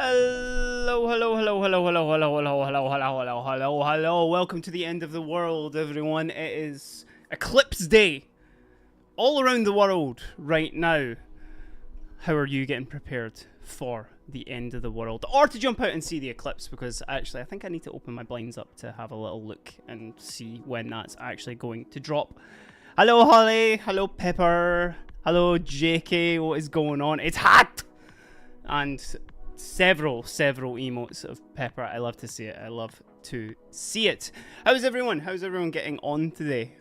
Hello, hello, hello, hello, hello, hello, hello, hello, hello, hello, hello, hello. Welcome to the end of the world, everyone. It is Eclipse Day all around the world right now. How are you getting prepared for the end of the world? Or to jump out and see the eclipse, because actually I think I need to open my blinds up to have a little look and see when that's actually going to drop. Hello, Holly. Hello, Pepper. Hello, JK. What is going on? It's hot! And several emotes of Pepper. I love to see it. I love to see it. How's everyone? How's everyone getting on today?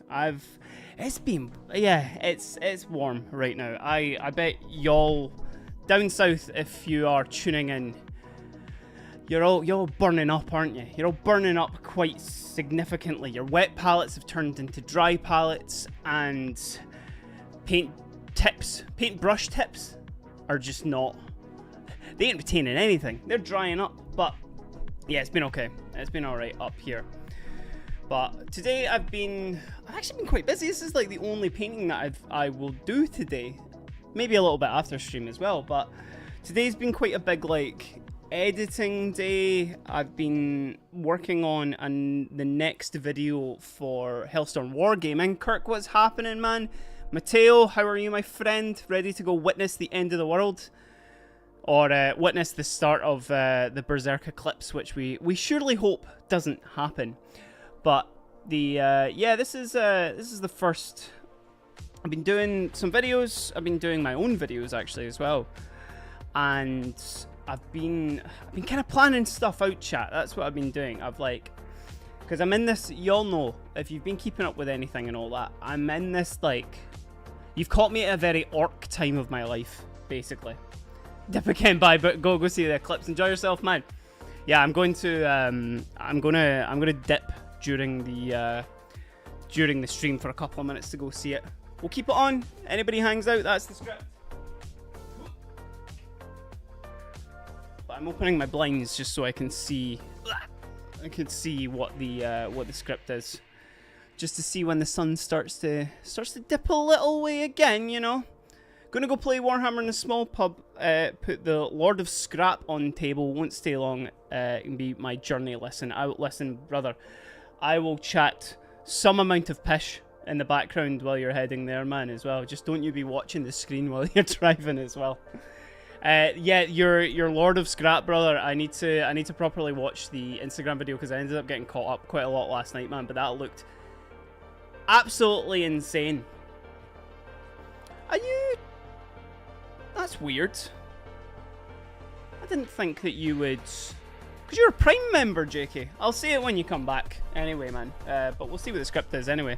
It's been, yeah, it's warm right now. I bet y'all down south, if you are tuning in, you're all burning up, aren't you? You're all burning up quite significantly. Your wet palettes have turned into dry palettes, and paint brush tips are just not. They ain't retaining anything. They're drying up. But yeah, it's been okay. It's been alright up here. But today I've actually been quite busy. This is like the only painting that I will do today. Maybe a little bit after stream as well. But today's been quite a big like editing day. I've been working on the next video for Hellstorm Wargaming. Kirk, what's happening, man? Mateo, how are you, my friend? Ready to go witness the end of the world? Or witness the start of the Berserk Eclipse, which we surely hope doesn't happen. But yeah, this is the first. I've been doing some videos. I've been doing my own videos actually as well, and I've been kind of planning stuff out, chat. That's what I've been doing. Because I'm in this. Y'all know if you've been keeping up with anything and all that. I'm in this like. You've caught me at a very orc time of my life, basically. Dip again, bye, but go see the eclipse. Enjoy yourself, man. Yeah, I'm gonna dip during the stream for a couple of minutes to go see it. We'll keep it on. Anybody hangs out, that's the script. But I'm opening my blinds just so I can see. I can see what the script is, just to see when the sun starts to dip a little way again, you know. Gonna go play Warhammer in a small pub, put the Lord of Scrap on table, won't stay long, it can be my journey lesson. Listen, brother, I will chat some amount of pish in the background while you're heading there, man, as well. Just don't you be watching the screen while you're driving as well. Yeah, your Lord of Scrap, brother, I need to properly watch the Instagram video, because I ended up getting caught up quite a lot last night, man, but that looked absolutely insane. Are you... That's weird. I didn't think that you would... Because you're a Prime member, JK. I'll see it when you come back. Anyway, man. But we'll see what the script is anyway.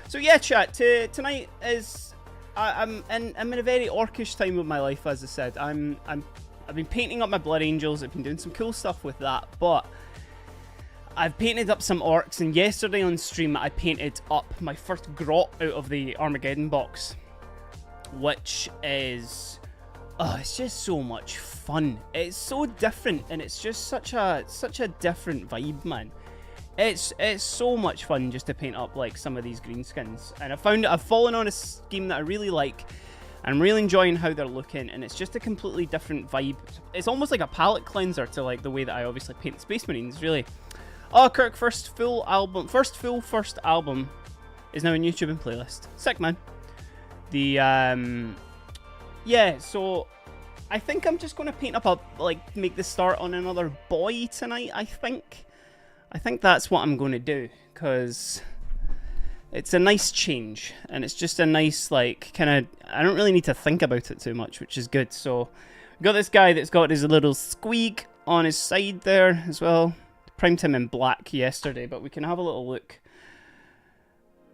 So yeah, chat. Tonight is... I'm in a very orcish time of my life, as I said. I've been painting up my Blood Angels. I've been doing some cool stuff with that. But I've painted up some orcs. And yesterday on stream, I painted up my first grot out of the Armageddon box. Which is... Oh, it's just so much fun. It's so different, and it's just such a different vibe, man. It's so much fun just to paint up like some of these greenskins, and I've fallen on a scheme that I really like. I'm really enjoying how they're looking, and it's just a completely different vibe. It's almost like a palette cleanser to like the way that I obviously paint Space Marines, really. Oh, Kirk, first full album is now on YouTube and playlist. Sick, man. Yeah, so I think I'm just going to paint up make the start on another boy tonight, I think. I think that's what I'm going to do, because it's a nice change, and it's just a nice, like, kind of, I don't really need to think about it too much, which is good. So, we've got this guy that's got his little squeak on his side there as well. Primed him in black yesterday, but we can have a little look.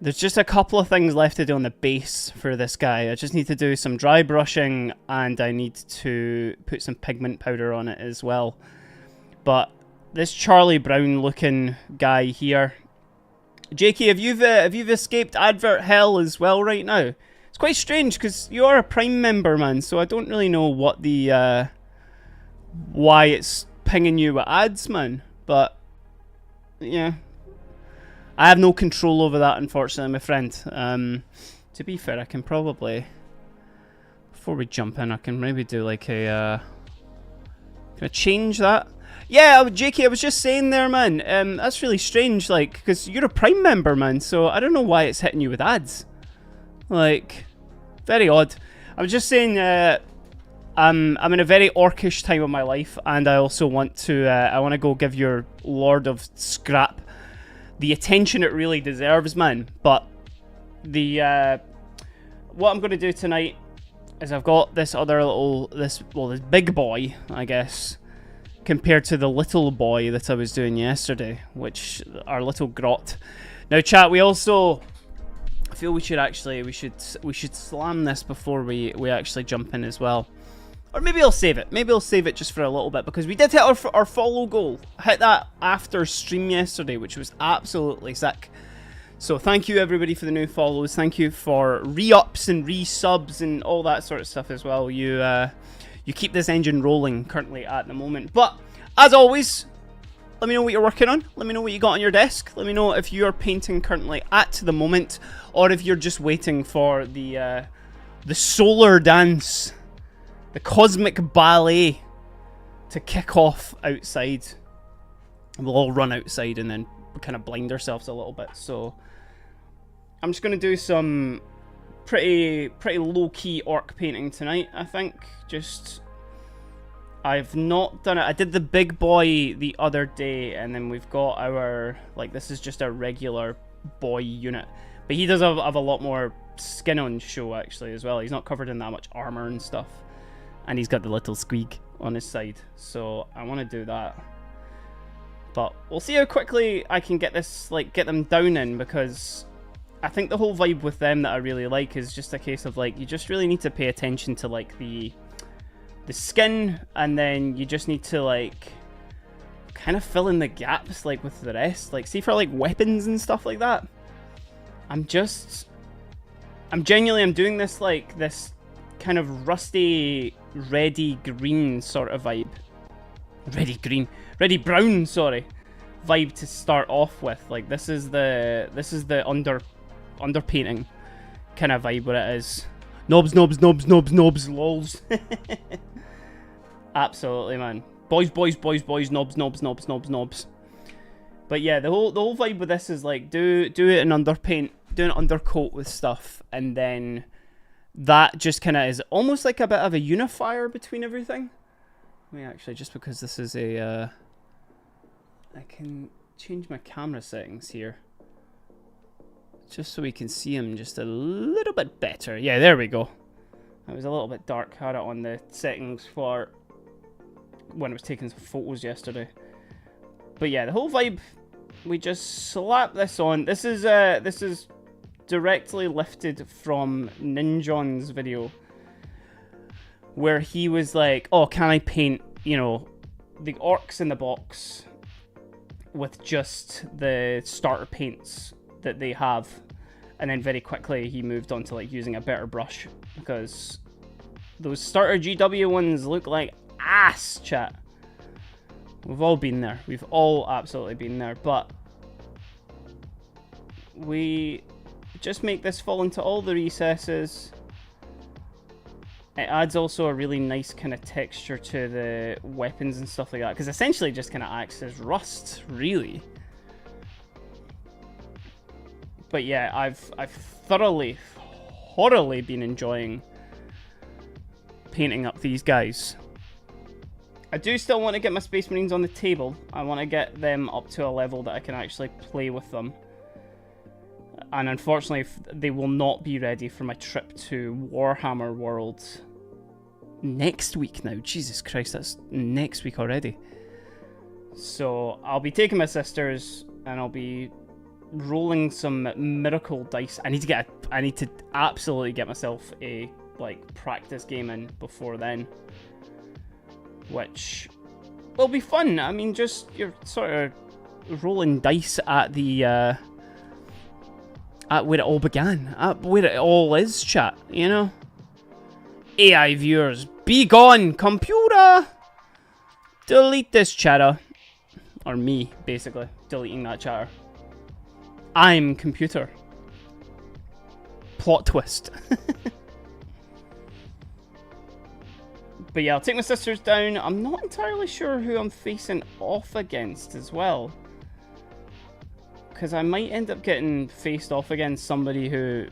There's just a couple of things left to do on the base for this guy. I just need to do some dry brushing, and I need to put some pigment powder on it as well. But this Charlie Brown looking guy here. JK, have you escaped advert hell as well right now? It's quite strange, because you are a Prime member, man, so I don't really know what the why it's pinging you with ads, man. But yeah, I have no control over that, unfortunately, my friend. To be fair, I can probably, before we jump in, I can maybe do like a Can I change that? Yeah, JK, I was just saying there, man. That's really strange, like, because you're a Prime member, man. So I don't know why it's hitting you with ads. Like, very odd. I was just saying, I'm in a very orcish time of my life, and I also want to, I want to go give your Lord of Scrap the attention it really deserves, man. But the, what I'm going to do tonight is I've got this other little, this big boy, I guess, compared to the little boy that I was doing yesterday, which, our little grot. Now, chat, we also, I feel we should actually, we should slam this before we actually jump in as well. Or maybe I'll save it. Maybe I'll save it just for a little bit, because we did hit our follow goal. Hit that after stream yesterday, which was absolutely sick. So thank you everybody for the new follows. Thank you for re-ups and re-subs and all that sort of stuff as well. You keep this engine rolling currently at the moment. But as always, let me know what you're working on. Let me know what you got on your desk. Let me know if you're painting currently at the moment, or if you're just waiting for the solar dance, the cosmic ballet to kick off outside. We'll all run outside and then kind of blind ourselves a little bit. So I'm just going to do some pretty low-key orc painting tonight, I think. Just, I've not done it. I did the big boy the other day, and then we've got our, like, this is just a regular boy unit. But he does have a lot more skin on show, actually, as well. He's not covered in that much armor and stuff. And he's got the little squeak on his side. So I want to do that. But we'll see how quickly I can get this, like, get them down in, because I think the whole vibe with them that I really like is just a case of, like, you just really need to pay attention to, like, the skin, and then you just need to, like, kind of fill in the gaps, like, with the rest. Like, see, for, like, weapons and stuff like that, I'm genuinely doing this, like, this kind of rusty, reddy green sort of vibe. Reddy brown, sorry, vibe to start off with. Like, this is the underpainting kind of vibe where it is. Knobs, lols. Absolutely, man. Boys, knobs. But yeah, the whole vibe with this is, like, do it in underpaint, do an undercoat with stuff, and then that just kind of is almost like a bit of a unifier between everything. Let me actually, just because this is a, I can change my camera settings here, just so we can see him just a little bit better. Yeah, there we go. It was a little bit dark. Had it on the settings for when I was taking some photos yesterday. But yeah, the whole vibe, we just slap this on. This is directly lifted from Ninjon's video, where he was like, oh, can I paint, you know, the orcs in the box with just the starter paints that they have. And then very quickly he moved on to, like, using a better brush, because those starter GW ones look like ass, chat. We've all been there. We've all absolutely been there. But we just make this fall into all the recesses. It adds also a really nice kind of texture to the weapons and stuff like that, because essentially it just kind of acts as rust, really. But yeah, I've thoroughly been enjoying painting up these guys. I do still want to get my Space Marines on the table. I want to get them up to a level that I can actually play with them. And unfortunately, they will not be ready for my trip to Warhammer World next week now. Jesus Christ, that's next week already. So I'll be taking my sisters, and I'll be rolling some miracle dice. I need to absolutely get myself a, like, practice game in before then, which will be fun. I mean, just you're sort of rolling dice at the at where it all began, at where it all is, chat, you know? AI viewers, be gone, computer! Delete this chatter. Or me, basically, deleting that chatter. I'm computer. Plot twist. But yeah, I'll take my sisters down. I'm not entirely sure who I'm facing off against as well. Because I might end up getting faced off against somebody who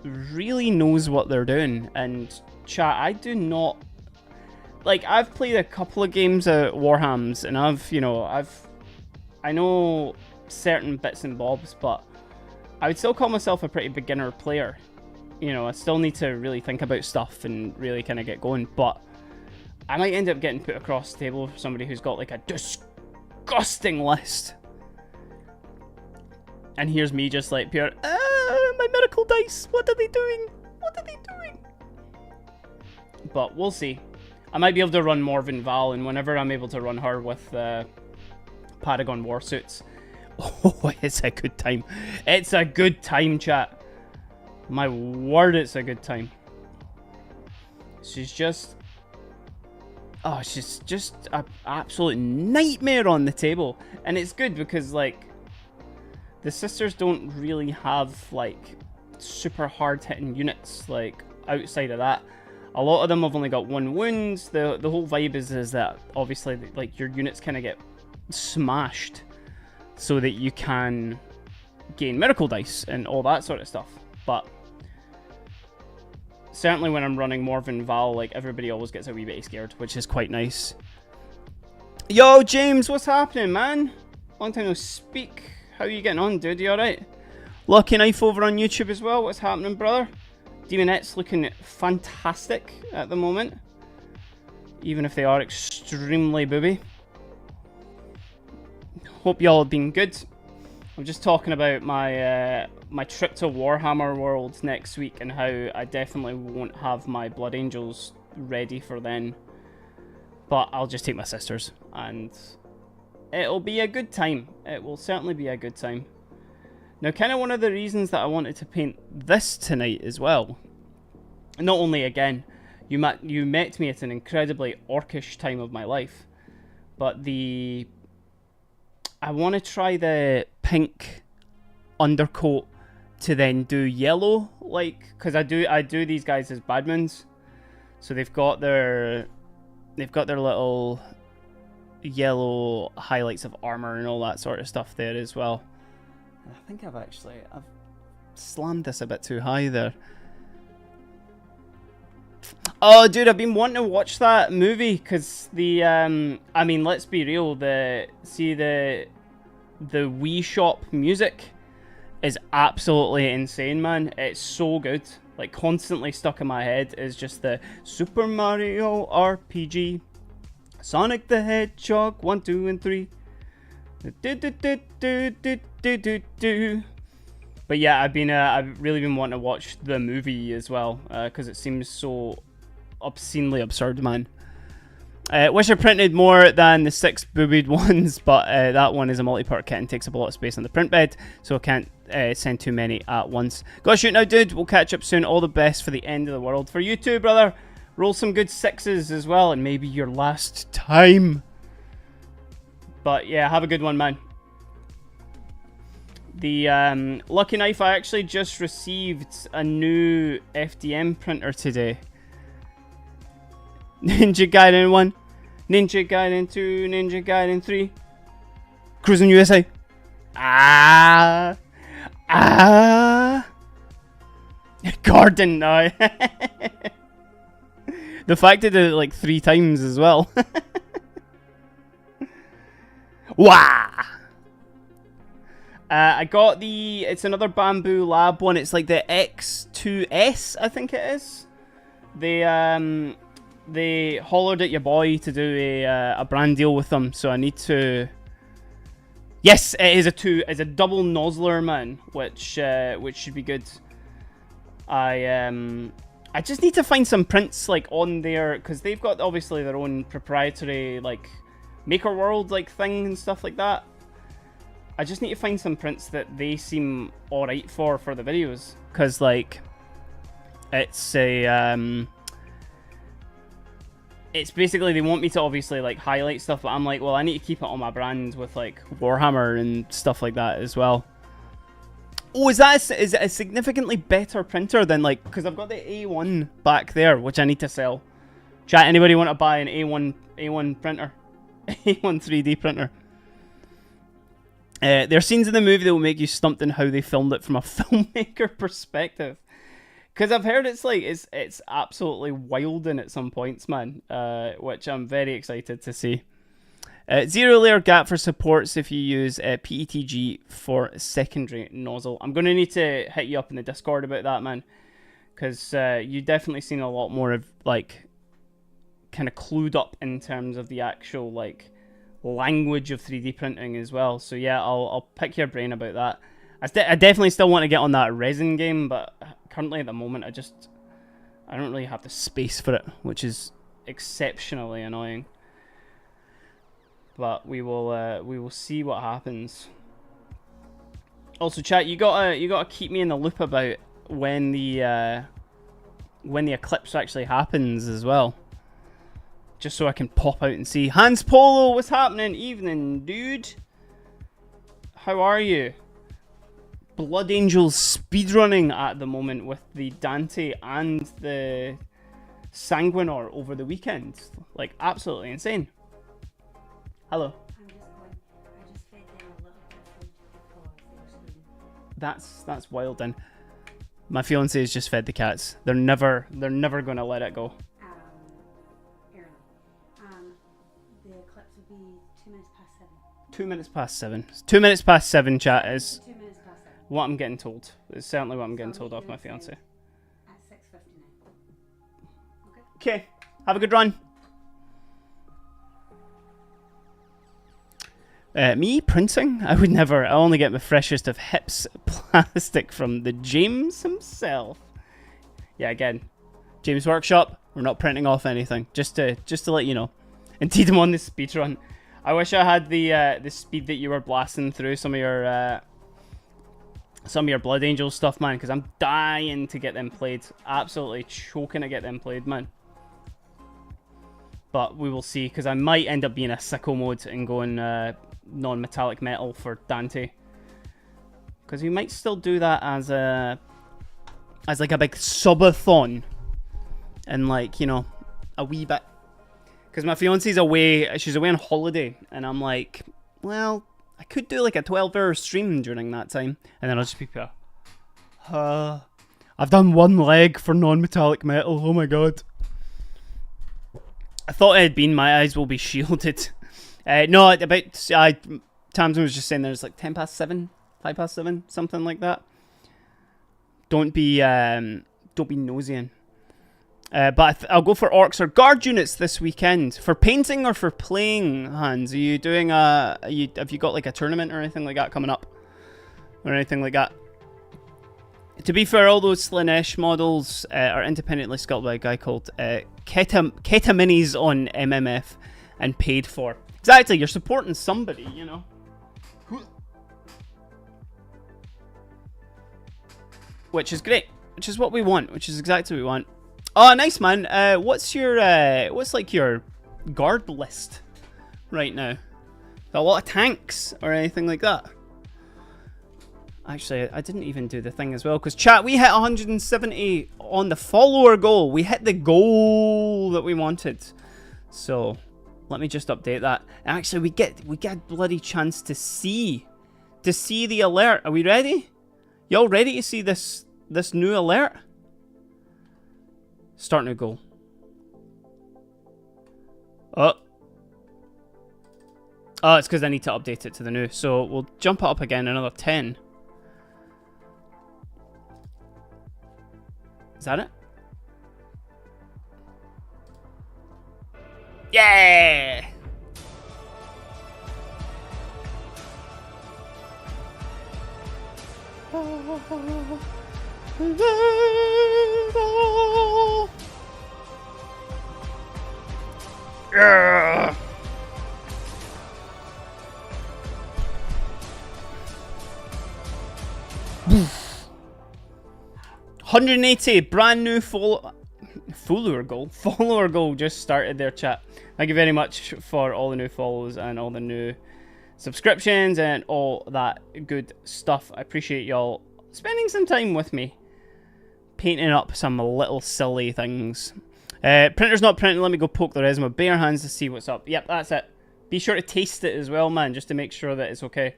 really knows what they're doing. And chat, I do not... Like, I've played a couple of games at Warhams, and I know certain bits and bobs, but I would still call myself a pretty beginner player. You know, I still need to really think about stuff and really kind of get going, but I might end up getting put across the table for somebody who's got like a disgusting list. And here's me just like pure, my miracle dice, what are they doing? What are they doing? But we'll see. I might be able to run Morven Val, and whenever I'm able to run her with Paragon Warsuits, oh, it's a good time. It's a good time, chat. My word, it's a good time. She's just... Oh, she's just an absolute nightmare on the table. And it's good because, like, the sisters don't really have, like, super hard-hitting units, like, outside of that. A lot of them have only got 1 wound. The whole vibe is that, obviously, like, your units kind of get smashed so that you can gain miracle dice and all that sort of stuff. But certainly when I'm running Morven Val, like, everybody always gets a wee bit scared, which is quite nice. Yo, James, what's happening, man? Long time no speak. How are you getting on, dude? You alright? Lucky Knife over on YouTube as well. What's happening, brother? Demonette's looking fantastic at the moment, even if they are extremely booby. Hope y'all have been good. I'm just talking about my my trip to Warhammer World next week and how I definitely won't have my Blood Angels ready for then. But I'll just take my sisters and it'll be a good time. It will certainly be a good time. Now, kind of one of the reasons that I wanted to paint this tonight as well, not only, again, you met me at an incredibly orcish time of my life, but I want to try the pink undercoat to then do yellow, like, because I do these guys as badmans, so they've got their little yellow highlights of armor and all that sort of stuff there as well. I think I've slammed this a bit too high there. Oh, dude, I've been wanting to watch that movie because I mean, let's be real. The Wii Shop music is absolutely insane, man. It's so good. Like, constantly stuck in my head is just the Super Mario RPG, Sonic the Hedgehog 1, 2, and 3. But yeah, I've really been wanting to watch the movie as well because it seems so obscenely absurd, man. Wish I printed more than the 6 boobied ones, but that one is a multi-part kit and takes up a lot of space on the print bed, so I can't send too many at once. Gotta shoot now, dude. We'll catch up soon. All the best for the end of the world for you too, brother. Roll some good 6s as well, and maybe your last time. But yeah, have a good one, man. The Lucky Knife, I actually just received a new FDM printer today. Ninja Gaiden 1, Ninja Gaiden 2, Ninja Gaiden 3. Cruising USA. Garden, no. The fact I did it like 3 times as well. Wah! I got it's another Bamboo Lab one. It's like the X2S, I think it is. They hollered at your boy to do a brand deal with them, so I need to... Yes, it is it's a double nozzler, man, which should be good. I just need to find some prints like on there, because they've got obviously their own proprietary like Maker World like thing and stuff like that. I just need to find some prints that they seem alright for the videos, because like it's it's basically they want me to obviously like highlight stuff, but I'm like, well, I need to keep it on my brand with like Warhammer and stuff like that as well. Oh, is it a significantly better printer than like, because I've got the A1 back there, which I need to sell Chat, anybody want to buy an A1 printer? A1 3D printer. There are scenes in the movie that will make you stumped in how they filmed it from a filmmaker perspective. Because I've heard it's like, it's absolutely wilding at some points, man. Which I'm very excited to see. Zero layer gap for supports if you use PETG for secondary nozzle. I'm going to need to hit you up in the Discord about that, man. Because you definitely seen a lot more of, like, kind of clued up in terms of the actual, like, language of 3D printing as well. So yeah, I'll pick your brain about that. I definitely still want to get on that resin game, but currently at the moment I don't really have the space for it, which is exceptionally annoying. But we will see what happens. Also, chat, you gotta keep me in the loop about when the eclipse actually happens as well. Just so I can pop out and see. Hans Polo, what's happening? Evening, dude. How are you? Blood Angels speedrunning at the moment with the Dante and the Sanguinor over the weekend. Like, absolutely insane. Hello. I just fed them a little bit of food before they were sleeping. That's wild then. My fiance has just fed the cats. They're never gonna let it go. The eclipse will be 2 minutes past 7. 2 minutes past 7. 2 minutes past 7, chat, is 2 minutes past 7. what I'm getting told. It's certainly what I'm getting told off my fiance. At 6:59. Okay. Have a good run. Me printing? I would never. I only get the freshest of hips plastic from the James himself. Yeah, again, James Workshop. We're not printing off anything. Just to let you know. Indeed, I'm on the speed run. I wish I had the speed that you were blasting through some of your Blood Angel stuff, man. Because I'm dying to get them played. Absolutely choking to get them played, man. But we will see, because I might end up being a sicko mode and going non-metallic metal for Dante. Because we might still do that as like a big subathon. And like, you know, a wee bit. Because my fiance's away, she's away on holiday. And I'm like, well, I could do like a 12-hour stream during that time. And then I'll just be I've done one leg for non-metallic metal, oh my god. I thought it had been my eyes will be shielded. No, Tamsin was just saying there's like 10 past 7, 5 past 7, something like that. Don't be nosying. But I'll go for orcs or guard units this weekend. For painting or for playing, Hans? Are you doing have you got like a tournament or anything like that coming up? Or anything like that? To be fair, all those Slanesh models are independently sculpted by a guy called Ketaminis on MMF and paid for. Exactly, you're supporting somebody, you know. Which is great. Which is what we want. Which is exactly what we want. Oh, nice, man. What's like your guard list right now? A lot of tanks or anything like that? Actually, I didn't even do the thing as well, because chat, we hit 170 on the follower goal. We hit the goal that we wanted. So, let me just update that. Actually, we get a bloody chance to see the alert. Are we ready? Y'all ready to see this new alert? Start new goal. Oh, it's because I need to update it to the new. So, we'll jump it up again, another 10. Is that it? Yeah! Yeah! 180 brand new follower goal just started there, chat. Thank you very much for all the new follows and all the new subscriptions and all that good stuff. I appreciate y'all spending some time with me, painting up some little silly things. Printer's not printing. Let me go poke the resin with bare hands to see what's up. Yep, that's it. Be sure to taste it as well, man, just to make sure that it's okay.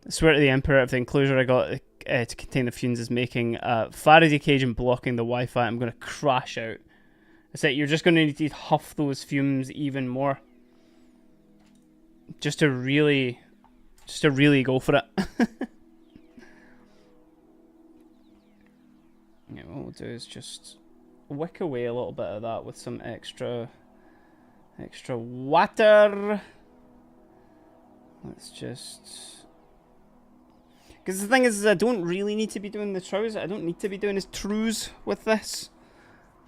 I swear to the Emperor, if the enclosure I got to contain the fumes is making a Faraday cage and blocking the Wi-Fi, I'm going to crash out. That's it. You're just going to need to huff those fumes even more. Just to really go for it. Yeah, what we'll do is just wick away a little bit of that with some extra water. Let's just... Because the thing is I don't really need to be doing the trousers. I don't need to be doing his trews with this.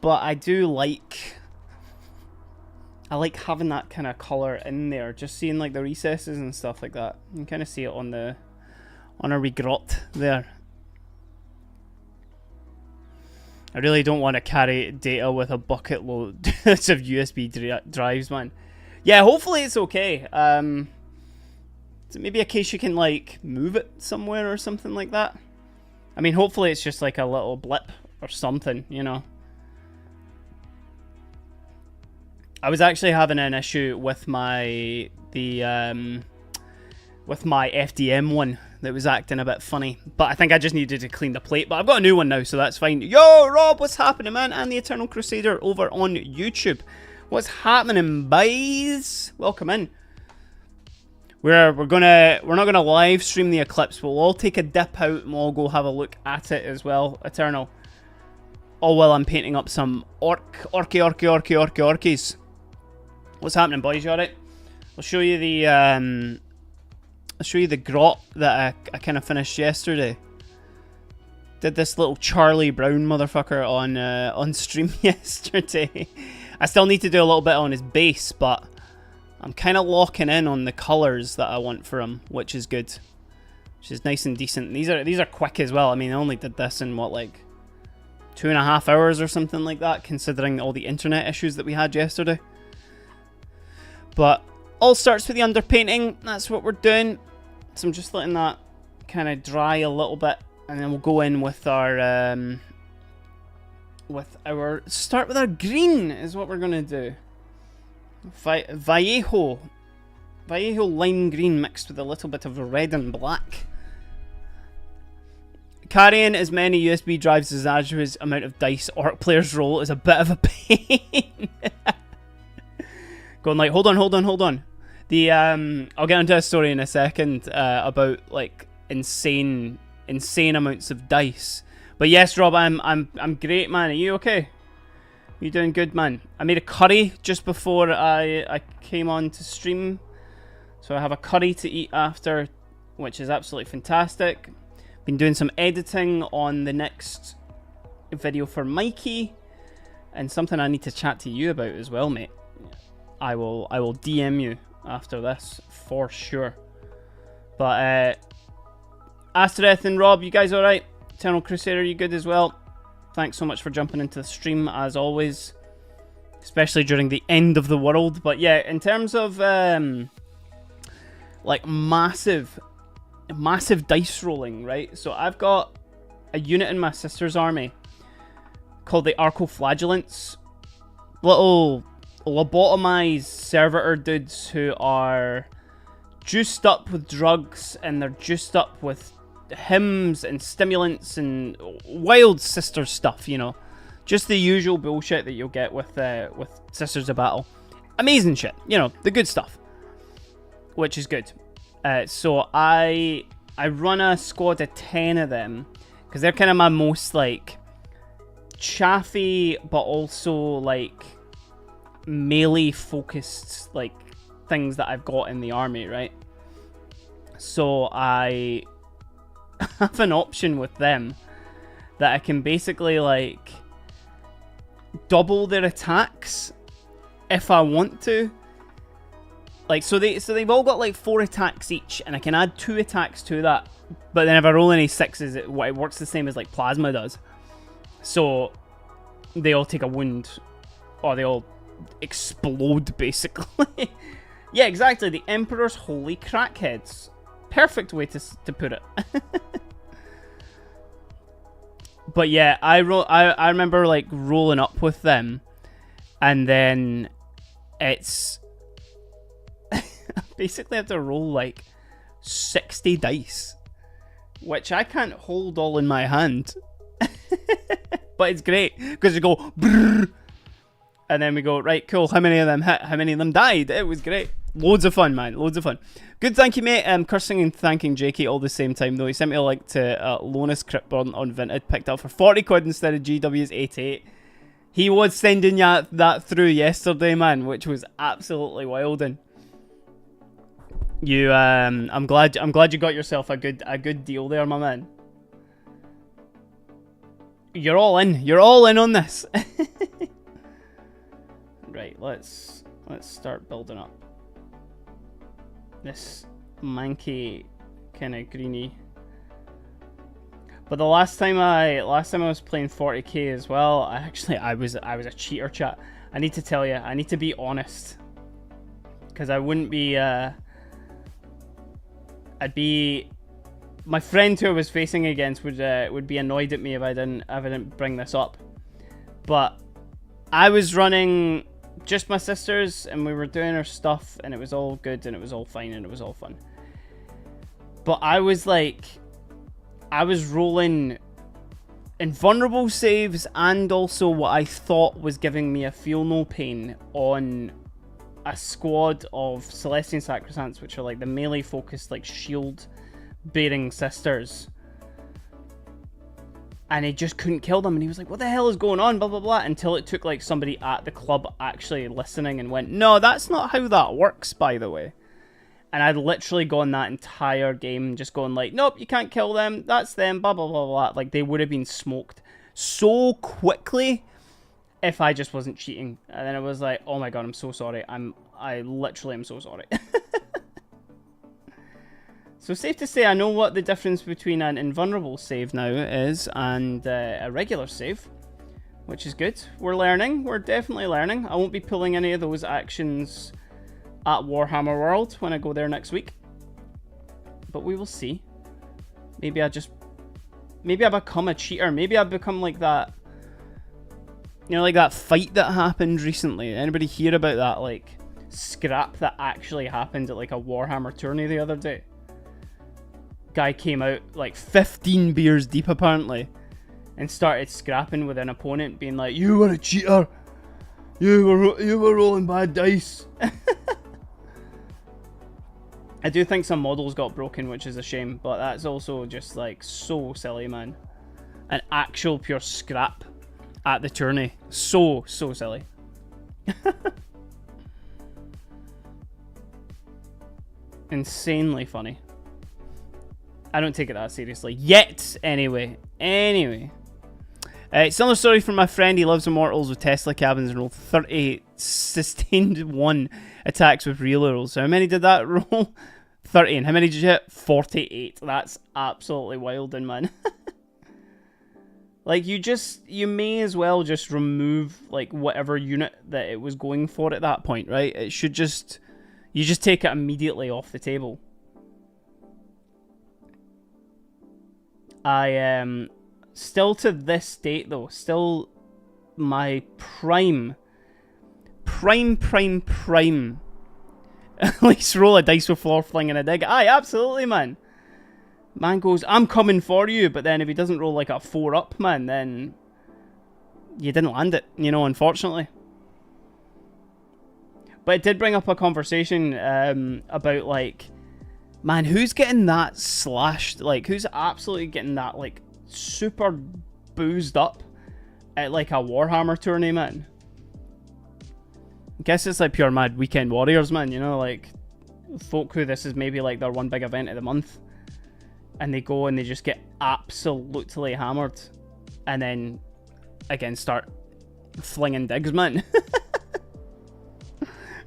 But I do like... I like having that kind of colour in there. Just seeing like the recesses and stuff like that. You can kind of see it on the... on a wee grot there. I really don't want to carry data with a bucket load of USB drives, man. Yeah, hopefully it's okay. Is it maybe a case you can, like, move it somewhere or something like that? I mean, hopefully it's just, like, a little blip or something, you know? I was actually having an issue with my... with my FDM one that was acting a bit funny, but I think I just needed to clean the plate. But I've got a new one now, so that's fine. Yo, Rob, what's happening, man? And the Eternal Crusader over on YouTube. What's happening, boys? Welcome in. We're not gonna live stream the Eclipse. We'll all take a dip out and we'll all go have a look at it as well. Eternal. All while I'm painting up some orkies. What's happening, boys? You alright? I'll show you the grot that I kind of finished yesterday. Did this little Charlie Brown motherfucker on stream yesterday. I still need to do a little bit on his base, but I'm kind of locking in on the colours that I want for him, which is good. Which is nice and decent. These are quick as well. I mean, I only did this in what, like 2.5 hours or something like that, considering all the internet issues that we had yesterday. But all starts with the underpainting. That's what we're doing. So I'm just letting that kind of dry a little bit, and then we'll go in with our start with our green is what we're gonna do. Vallejo lime green mixed with a little bit of red and black. Carrying as many USB drives as Azure's amount of dice orc players roll is a bit of a pain. Going like, hold on. The I'll get into a story in a second about like insane amounts of dice. But yes, Rob, I'm great, man. Are you okay? You doing good, man? I made a curry just before I came on to stream, so I have a curry to eat after, which is absolutely fantastic. Been doing some editing on the next video for Mikey, and something I need to chat to you about as well, mate. I will DM you after this for sure. But Astereth and Rob, you guys all right? Eternal Crusader, you good as well? Thanks so much for jumping into the stream as always, especially during the end of the world. But yeah, in terms of like massive dice rolling, right? So I've got a unit in my sister's army called the Arcoflagellants, little lobotomized servitor dudes who are juiced up with drugs, and they're juiced up with hymns and stimulants and wild sister stuff, you know, just the usual bullshit that you'll get with Sisters of Battle. Amazing shit, you know, the good stuff, which is good. So I run a squad of 10 of them because they're kind of my most like chaffy but also like melee focused like things that I've got in the army, right? So I have an option with them that I can basically like double their attacks if I want to. Like, so they've all got like 4 attacks each, and I can add 2 attacks to that. But then if I roll any 6s, it works the same as like Plasma does. So they all take a wound, or they all explode basically. Yeah, exactly. The Emperor's holy crackheads. Perfect way to put it. But yeah, I remember like rolling up with them, and then it's basically I have to roll like 60 dice, which I can't hold all in my hand. But it's great because you go brrr, and then we go, right, cool, how many of them hit, how many of them died? It was great. Loads of fun, man. Loads of fun. Good, thank you, mate. Cursing and thanking JK all the same time, though. He sent me a link to Lonus Cryptborn on Vinted, picked up for 40 quid instead of GW's 88. He was sending that through yesterday, man, which was absolutely wild. And you, I'm glad you got yourself a good deal there, my man. You're all in. You're all in on this. Right, let's start building up this manky kind of greeny. But the last time I was playing 40k as well, I was a cheater, chat. I need to tell you, I need to be honest, because I wouldn't be my friend who I was facing against would be annoyed at me if I didn't bring this up. But I was running just my sisters, and we were doing our stuff, and it was all good, and it was all fine, and it was all fun. But I was rolling invulnerable saves, and also what I thought was giving me a feel no pain on a squad of Celestian Sacrosancts, which are like the melee focused, like shield bearing sisters. And he just couldn't kill them, and he was like, what the hell is going on, blah blah blah, until it took like somebody at the club actually listening and went, no, that's not how that works, by the way. And I'd literally gone that entire game just going like, nope, you can't kill them, that's them, blah blah blah blah. Like, they would have been smoked so quickly if I just wasn't cheating. And then it was like, oh my god, I'm so sorry, I literally am so sorry. So safe to say I know what the difference between an invulnerable save now is and a regular save, which is good. We're learning. We're definitely learning. I won't be pulling any of those actions at Warhammer World when I go there next week. But we will see. Maybe I become a cheater. Maybe I become like that, you know, like that fight that happened recently. Anybody hear about that, like, scrap that actually happened at like a Warhammer tourney the other day? Guy came out like 15 beers deep apparently and started scrapping with an opponent, being like, you were a cheater, you were rolling bad dice. I do think some models got broken, which is a shame, but that's also just like so silly, man. An actual pure scrap at the tourney, so silly. Insanely funny. I don't take it that seriously. Yet, anyway. Similar story from my friend. He loves Immortals with Tesla cabins and rolled 30 sustained 1 attacks with real rolls. So how many did that roll? 30. And how many did you hit? 48. That's absolutely wild, man. Like, you may as well just remove, like, whatever unit that it was going for at that point, right? It should just... You just take it immediately off the table. I am still to this date, though, still my prime. At least roll a dice with floor fling and a dig. Aye, absolutely, man. Man goes, I'm coming for you, but then if he doesn't roll like a 4 up, man, then you didn't land it, you know, unfortunately. But it did bring up a conversation about, like, man, who's getting that slashed? Like, who's absolutely getting that, like, super boozed up at, like, a Warhammer tourney, man? I guess it's, like, pure mad weekend warriors, man, you know? Like, folk who this is maybe, like, their one big event of the month. And they go and they just get absolutely hammered. And then, again, start flinging digs, man.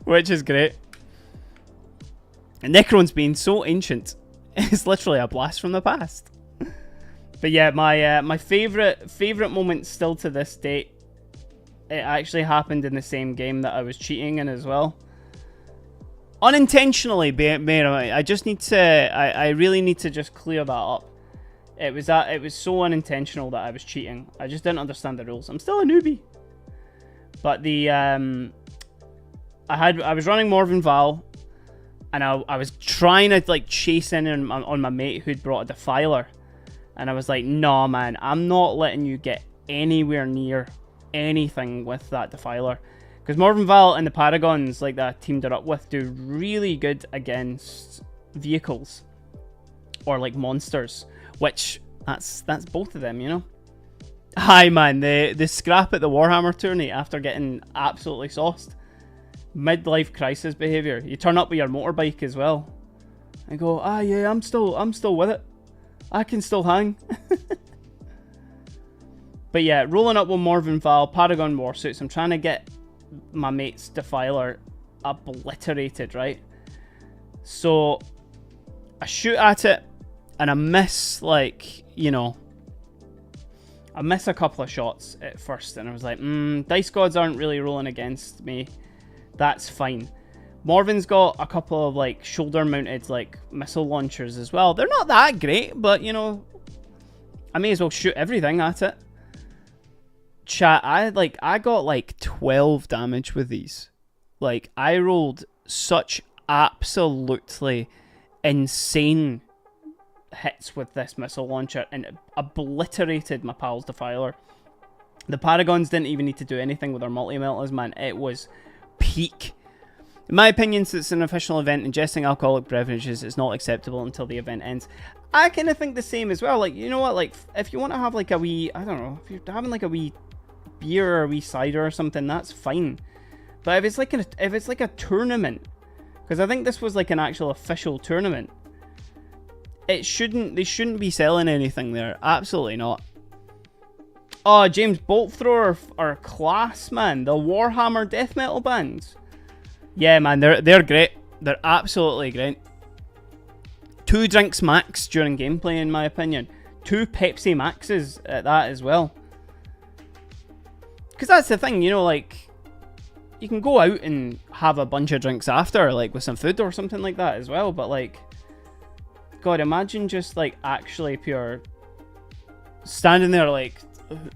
Which is great. And Necron's being so ancient, it's literally a blast from the past. But yeah, my favorite moment still to this date, it actually happened in the same game that I was cheating in as well. Unintentionally, I just need to, I really need to just clear that up. It was so unintentional that I was cheating. I just didn't understand the rules. I'm still a newbie. But the I was running Morven Val, and I was trying to like chase in on my mate who'd brought a defiler, and I was like, nah man, I'm not letting you get anywhere near anything with that defiler, because Morven Val and the Paragons like that I teamed it up with do really good against vehicles or like monsters, which that's both of them, you know. Hi man, the scrap at the Warhammer tourney after getting absolutely sauced. Midlife crisis behaviour. You turn up with your motorbike as well. And go, ah yeah, I'm still with it. I can still hang. But yeah, rolling up with Morven Val, Paragon Warsuits. I'm trying to get my mate's defiler obliterated, right? So I shoot at it and I miss, like, you know, I miss a couple of shots at first, and I was like, dice gods aren't really rolling against me. That's fine. Morven's got a couple of like shoulder mounted like missile launchers as well. They're not that great, but you know, I may as well shoot everything at it. Chat, I got like 12 damage with these. Like, I rolled such absolutely insane hits with this missile launcher and it obliterated my pal's defiler. The Paragons didn't even need to do anything with their multi-melters, man. It was peak. In my opinion, since it's an official event, ingesting alcoholic beverages is not acceptable until the event ends. I kind of think the same as well. Like, you know what? Like, if you want to have like a wee, I don't know, if you're having like a wee beer or a wee cider or something, that's fine. But if it's like a tournament, because I think this was like an actual official tournament, they shouldn't be selling anything there. Absolutely not. Oh, James Bolt Thrower are class, man. The Warhammer death metal bands. Yeah, man, they're great. They're absolutely great. 2 drinks max during gameplay, in my opinion. 2 Pepsi Maxes at that as well. Because that's the thing, you know, like, you can go out and have a bunch of drinks after, like, with some food or something like that as well, but, like, God, imagine just, like, actually pure standing there, like,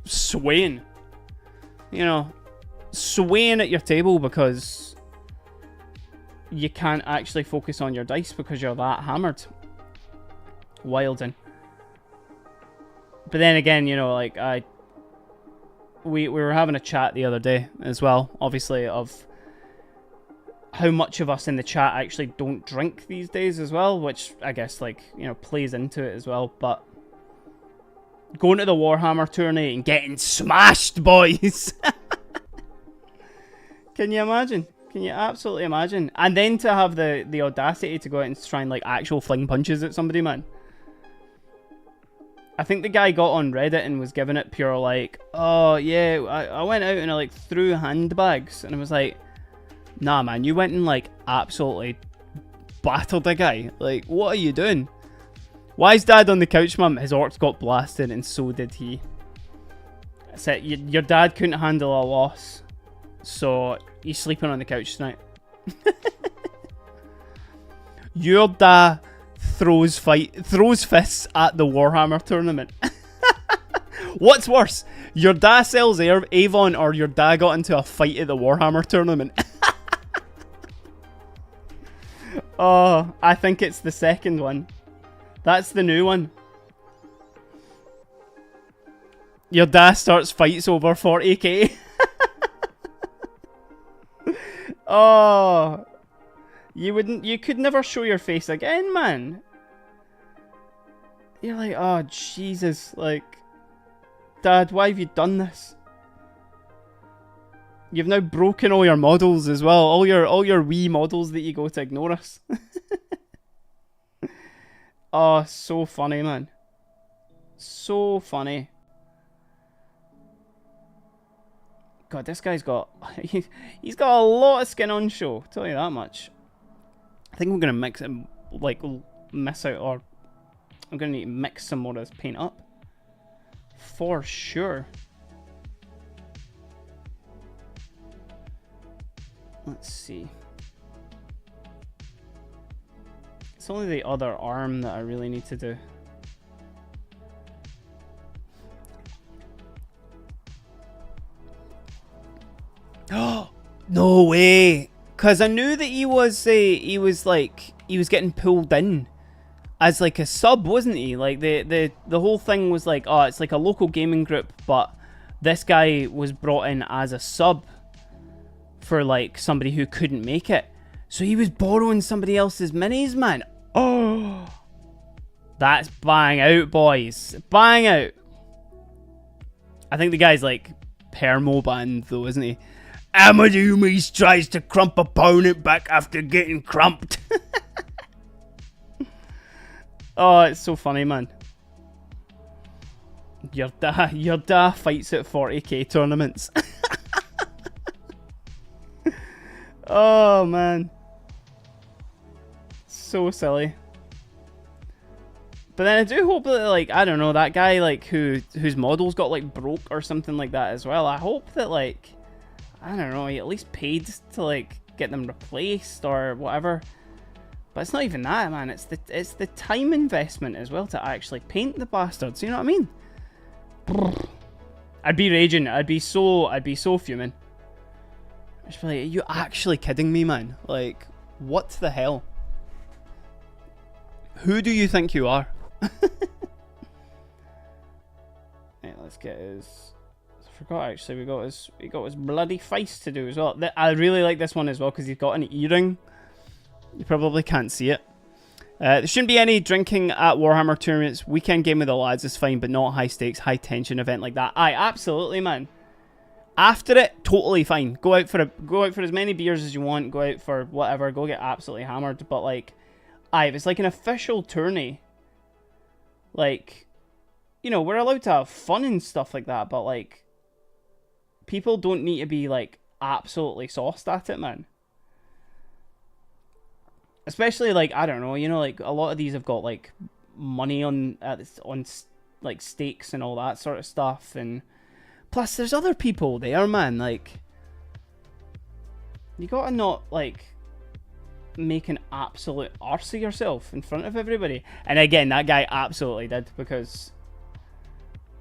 swaying. You know, swaying at your table because you can't actually focus on your dice because you're that hammered. Wilding. But then again, you know, like, we were having a chat the other day as well, obviously, of how much of us in the chat actually don't drink these days as well, which I guess, like, you know, plays into it as well. But going to the Warhammer tourney and getting smashed, boys. Can you imagine? Can you absolutely imagine? And then to have the audacity to go out and try and like actual fling punches at somebody, man. I think the guy got on Reddit and was giving it pure like, oh yeah, I went out and I like threw handbags, and I was like, nah man, you went and like absolutely battered a guy. Like, what are you doing? Why is dad on the couch, mum? His orcs got blasted and so did he. I said, your dad couldn't handle a loss, so he's sleeping on the couch tonight. Your dad throws fists at the Warhammer tournament. What's worse? Your dad sells Avon, or your dad got into a fight at the Warhammer tournament? Oh, I think it's the second one. That's the new one. Your dad starts fights over 40k. Oh, you could never show your face again, man. You're like, oh Jesus, like, Dad, why have you done this? You've now broken all your models as well, all your Wii models that you go to ignore us. Oh, so funny, man. So funny. God, this guy's got... he's got a lot of skin on show, I'll tell you that much. I think we're going to mix it, like, miss out, or... I'm going to need to mix some more of this paint up. For sure. Let's see. It's only the other arm that I really need to do. No way. Cause I knew that he was getting pulled in as like a sub, wasn't he? Like the whole thing was like, oh, it's like a local gaming group, but this guy was brought in as a sub for like somebody who couldn't make it. So he was borrowing somebody else's minis, man. Oh, that's bang out, boys. Bang out. I think the guy's like permo banned though, isn't he? Amadumis tries to crump opponent back after getting crumped. Oh, it's so funny, man. Your da fights at 40k tournaments. Oh, man. So silly. But then I do hope that, like, I don't know, that guy, like, whose models got, like, broke or something like that as well. I hope that, like, I don't know, he at least paid to, like, get them replaced or whatever. But it's not even that, man. It's the time investment as well to actually paint the bastards. You know what I mean? I'd be raging. I'd be so fuming. I'd just be like, are you actually kidding me, man? Like, what the hell? Who do you think you are? Right, let's get his. I forgot actually. We got his bloody face to do as well. I really like this one as well because he's got an earring. You probably can't see it. There shouldn't be any drinking at Warhammer tournaments. Weekend game with the lads is fine, but not high stakes, high tension event like that. Aye, absolutely, man. After it, totally fine. Go out for as many beers as you want. Go out for whatever. Go get absolutely hammered. But like, aye, if it's like an official tourney, like, you know, we're allowed to have fun and stuff like that. But like, people don't need to be like absolutely sauced at it, man. Especially, like, I don't know, you know, like, a lot of these have got, like, money on like, stakes and all that sort of stuff, and plus, there's other people there, man, like, you gotta not, like, make an absolute arse of yourself in front of everybody. And again, that guy absolutely did, because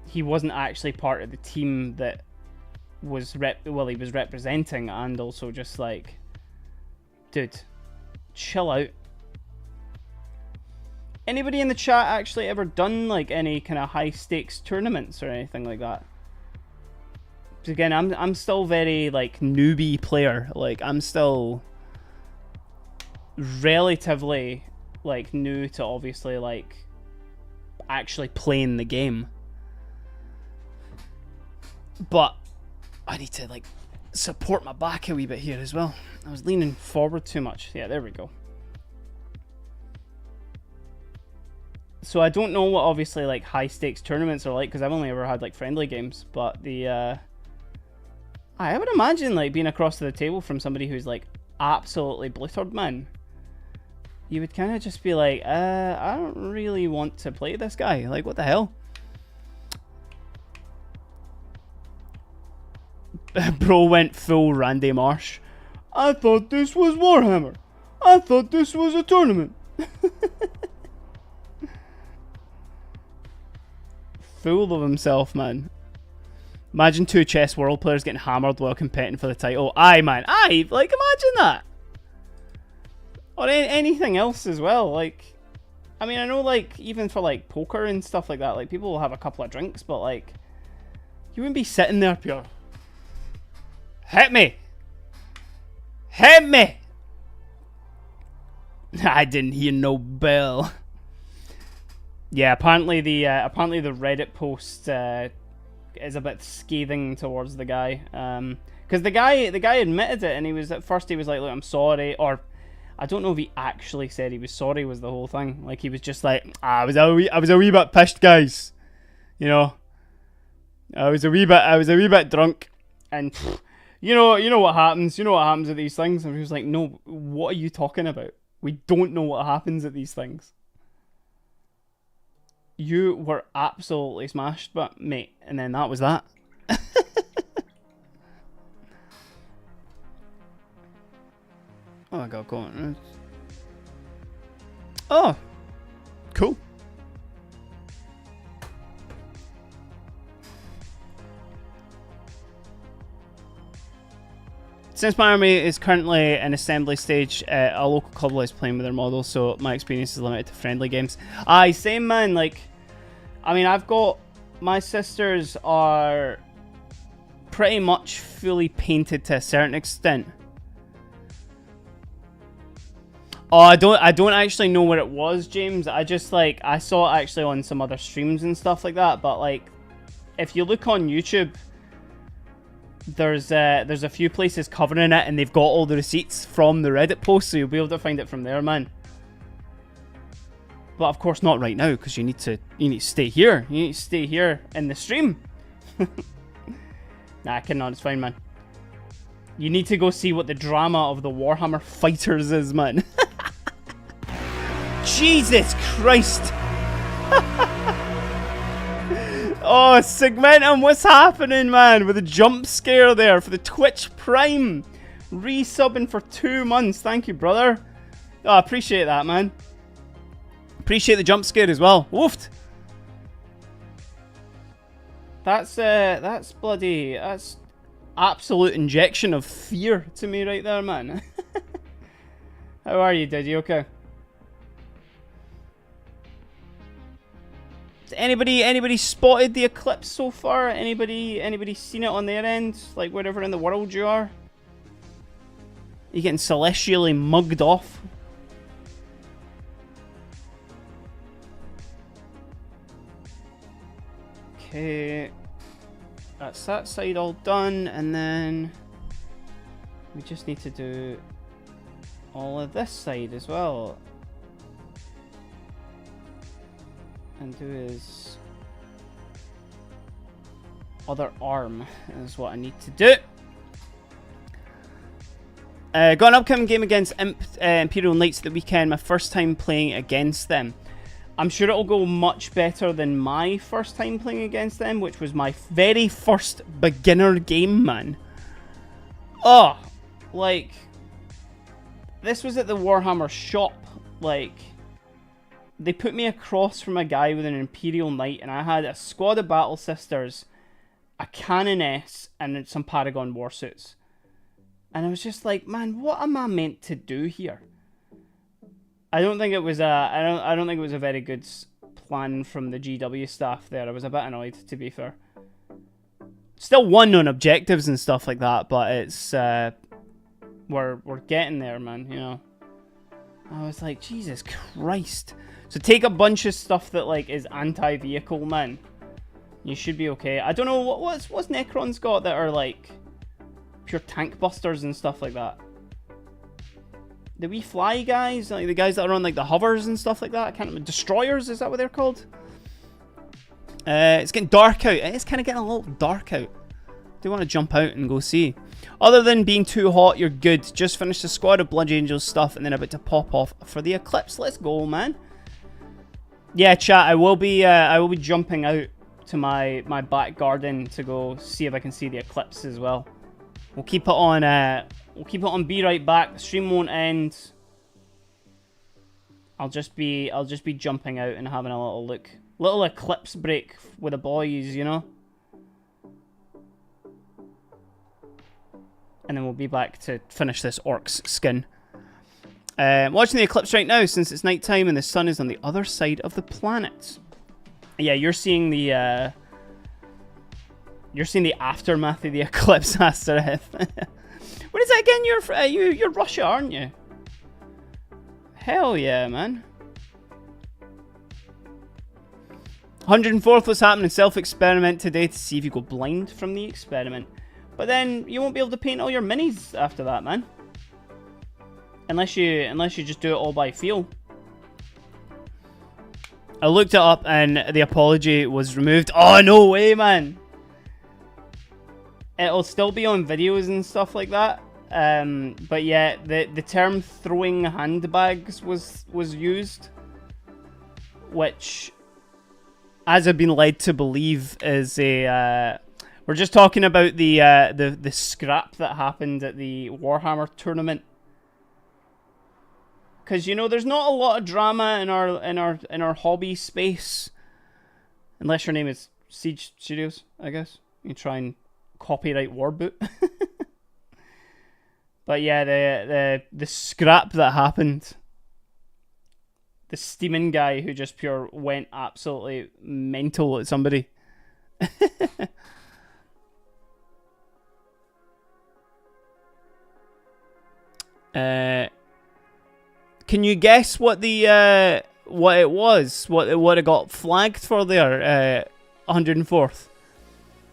he wasn't actually part of the team that was he was representing, and also just, like, dude, chill out. Anybody in the chat actually ever done like any kind of high stakes tournaments or anything like that? Because again, I'm still very like newbie player. Like I'm still relatively like new to obviously like actually playing the game. But I need to like support my back a wee bit here as well. I was leaning forward too much. Yeah, there we go. So I don't know what obviously like high stakes tournaments are like because I've only ever had like friendly games, but the I would imagine like being across to the table from somebody who's like absolutely blittered, man. You would kind of just be like, I don't really want to play this guy. Like, what the hell? Bro went full Randy Marsh. I thought this was Warhammer. I thought this was a tournament. Full of himself, man. Imagine two chess world players getting hammered while competing for the title. Aye, man. Aye, like, imagine that. Or anything else as well. Like, I mean, I know, like, even for, like, poker and stuff like that, like, people will have a couple of drinks, but, like, you wouldn't be sitting there pure. Hit me! Hit me! I didn't hear no bell. Yeah, apparently the Reddit post is a bit scathing towards the guy. Because the guy admitted it, and he was at first he was like, "Look, I'm sorry," or I don't know if he actually said he was sorry. Was the whole thing like he was just like, I was a wee bit pissed, guys. You know, I was a wee bit drunk, and you know what happens. You know what happens at these things. And he was like, "No, what are you talking about? We don't know what happens at these things." You were absolutely smashed, but mate, and then that was that. Oh, I got going. Oh, cool. Since my army is currently in assembly stage, a local couple is playing with their models, so my experience is limited to friendly games. Aye, same man, like, I mean, I've got, my sisters are pretty much fully painted to a certain extent. Oh, I don't actually know what it was, James. I just, like, I saw it actually on some other streams and stuff like that, but, like, if you look on YouTube, there's a few places covering it, and they've got all the receipts from the Reddit post, so you'll be able to find it from there, man. But of course not right now, because you need to stay here. You need to stay here in the stream. Nah, I cannot. It's fine, man. You need to go see what the drama of the Warhammer fighters is, man. Jesus Christ. Oh, Segmentum, what's happening, man? With a jump scare there for the Twitch Prime. Resubbing for 2 months. Thank you, brother. Oh, I appreciate that, man. Appreciate the jump scare as well. Woofed. That's absolute injection of fear to me right there, man. How are you, Did you okay? Anybody spotted the eclipse so far? Anybody seen it on their end? Like wherever in the world you are? You getting celestially mugged off? Okay. That's that side all done, and then we just need to do all of this side as well. And do his other arm is what I need to do. Got an upcoming game against Imperial Knights the weekend. My first time playing against them. I'm sure it'll go much better than my first time playing against them, which was my very first beginner game, man. Oh, like, this was at the Warhammer shop, like, they put me across from a guy with an Imperial Knight, and I had a squad of Battle Sisters, a Canoness, and some Paragon Warsuits. And I was just like, man, what am I meant to do here? I don't think it was I don't think it was a very good plan from the GW staff there. I was a bit annoyed, to be fair. Still won on objectives and stuff like that, but it's we're getting there, man, you know. I was like, Jesus Christ. So take a bunch of stuff that, like, is anti-vehicle, man. You should be okay. I don't know, what's Necron's got that are, like, pure tank busters and stuff like that? The wee fly guys? Like, the guys that are on, like, the hovers and stuff like that? I can't remember. Destroyers, is that what they're called? It's getting dark out. It's kind of getting a little dark out. Do you want to jump out and go see? Other than being too hot, you're good. Just finished a squad of Blood Angels stuff and then about to pop off for the Eclipse. Let's go, man. Yeah, chat, I will be jumping out to my back garden to go see if I can see the Eclipse as well. We'll keep it on be right back. The stream won't end. I'll just be jumping out and having a little look. Little Eclipse break with the boys, you know? And then we'll be back to finish this orc's skin. Watching the eclipse right now since it's nighttime and the sun is on the other side of the planet. Yeah, you're seeing the aftermath of the eclipse, Astereth. What is that again? You're Russia, aren't you? Hell yeah, man. 104th was happening. Self-experiment today to see if you go blind from the experiment. But then you won't be able to paint all your minis after that, man. Unless you just do it all by feel. I looked it up and the apology was removed. Oh, no way, man. It'll still be on videos and stuff like that. But yeah, the term throwing handbags was used. Which, as I've been led to believe, is a... we're just talking about the scrap that happened at the Warhammer tournament. Because, you know, there's not a lot of drama in our hobby space. Unless your name is Siege Studios, I guess. You try and copyright Warboot. But yeah, the scrap that happened. The steaming guy who just pure went absolutely mental at somebody. Can you guess what the what it was? What it got flagged for there? 104th.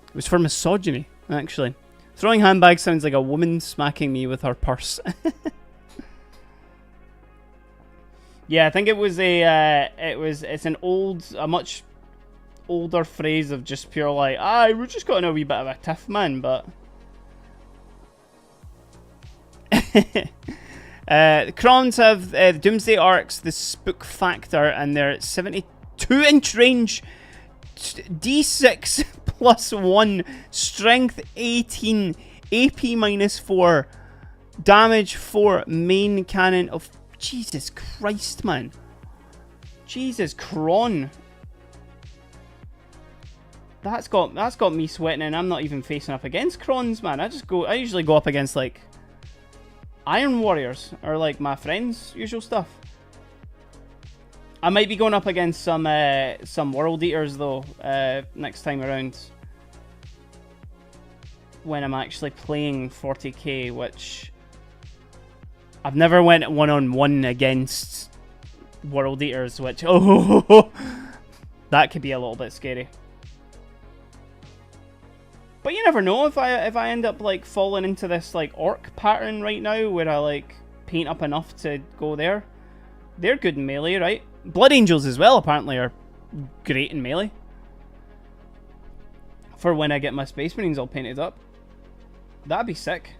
It was for misogyny, actually. Throwing handbags sounds like a woman smacking me with her purse. Yeah, I think it was it's a much older phrase of just pure like, we're just got in a wee bit of a tiff, man, but Crons have the Doomsday Arcs, the Spook Factor, and they're 72-inch range, D6 plus 1, Strength 18, AP -4, Damage 4, main cannon of... Jesus Christ, man. Jesus, Cron. That's got me sweating, and I'm not even facing up against Crons, man. I usually go up against, like, Iron Warriors, or, like, my friends' usual stuff. I might be going up against some World Eaters, though, next time around. When I'm actually playing 40k, which... I've never went one-on-one against World Eaters, which... Oh, that could be a little bit scary. But you never know if I end up, like, falling into this, like, orc pattern right now, where I, like, paint up enough to go there. They're good in melee, right? Blood Angels as well, apparently, are great in melee. For when I get my Space Marines all painted up. That'd be sick.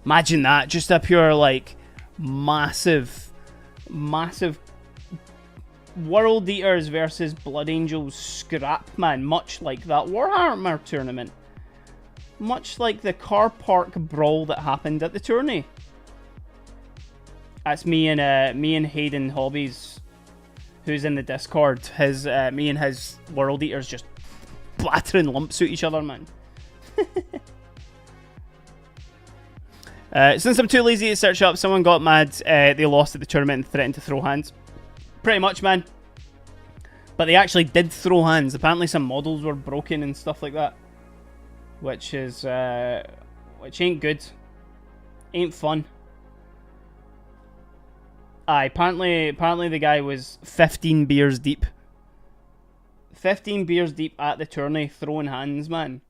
Imagine that, just a pure, like, massive World Eaters versus Blood Angels scrap, man. Much like that Warhammer tournament. Much like the car park brawl that happened at the tourney. That's me and Hayden Hobbies, who's in the Discord. Me and his World Eaters just blattering lumps at each other, man. Since I'm too lazy to search up, someone got mad. They lost at the tournament and threatened to throw hands. Pretty much, man. But they actually did throw hands. Apparently some models were broken and stuff like that. Which is... which ain't good. Ain't fun. Apparently the guy was 15 beers deep. 15 beers deep at the tourney, throwing hands, man.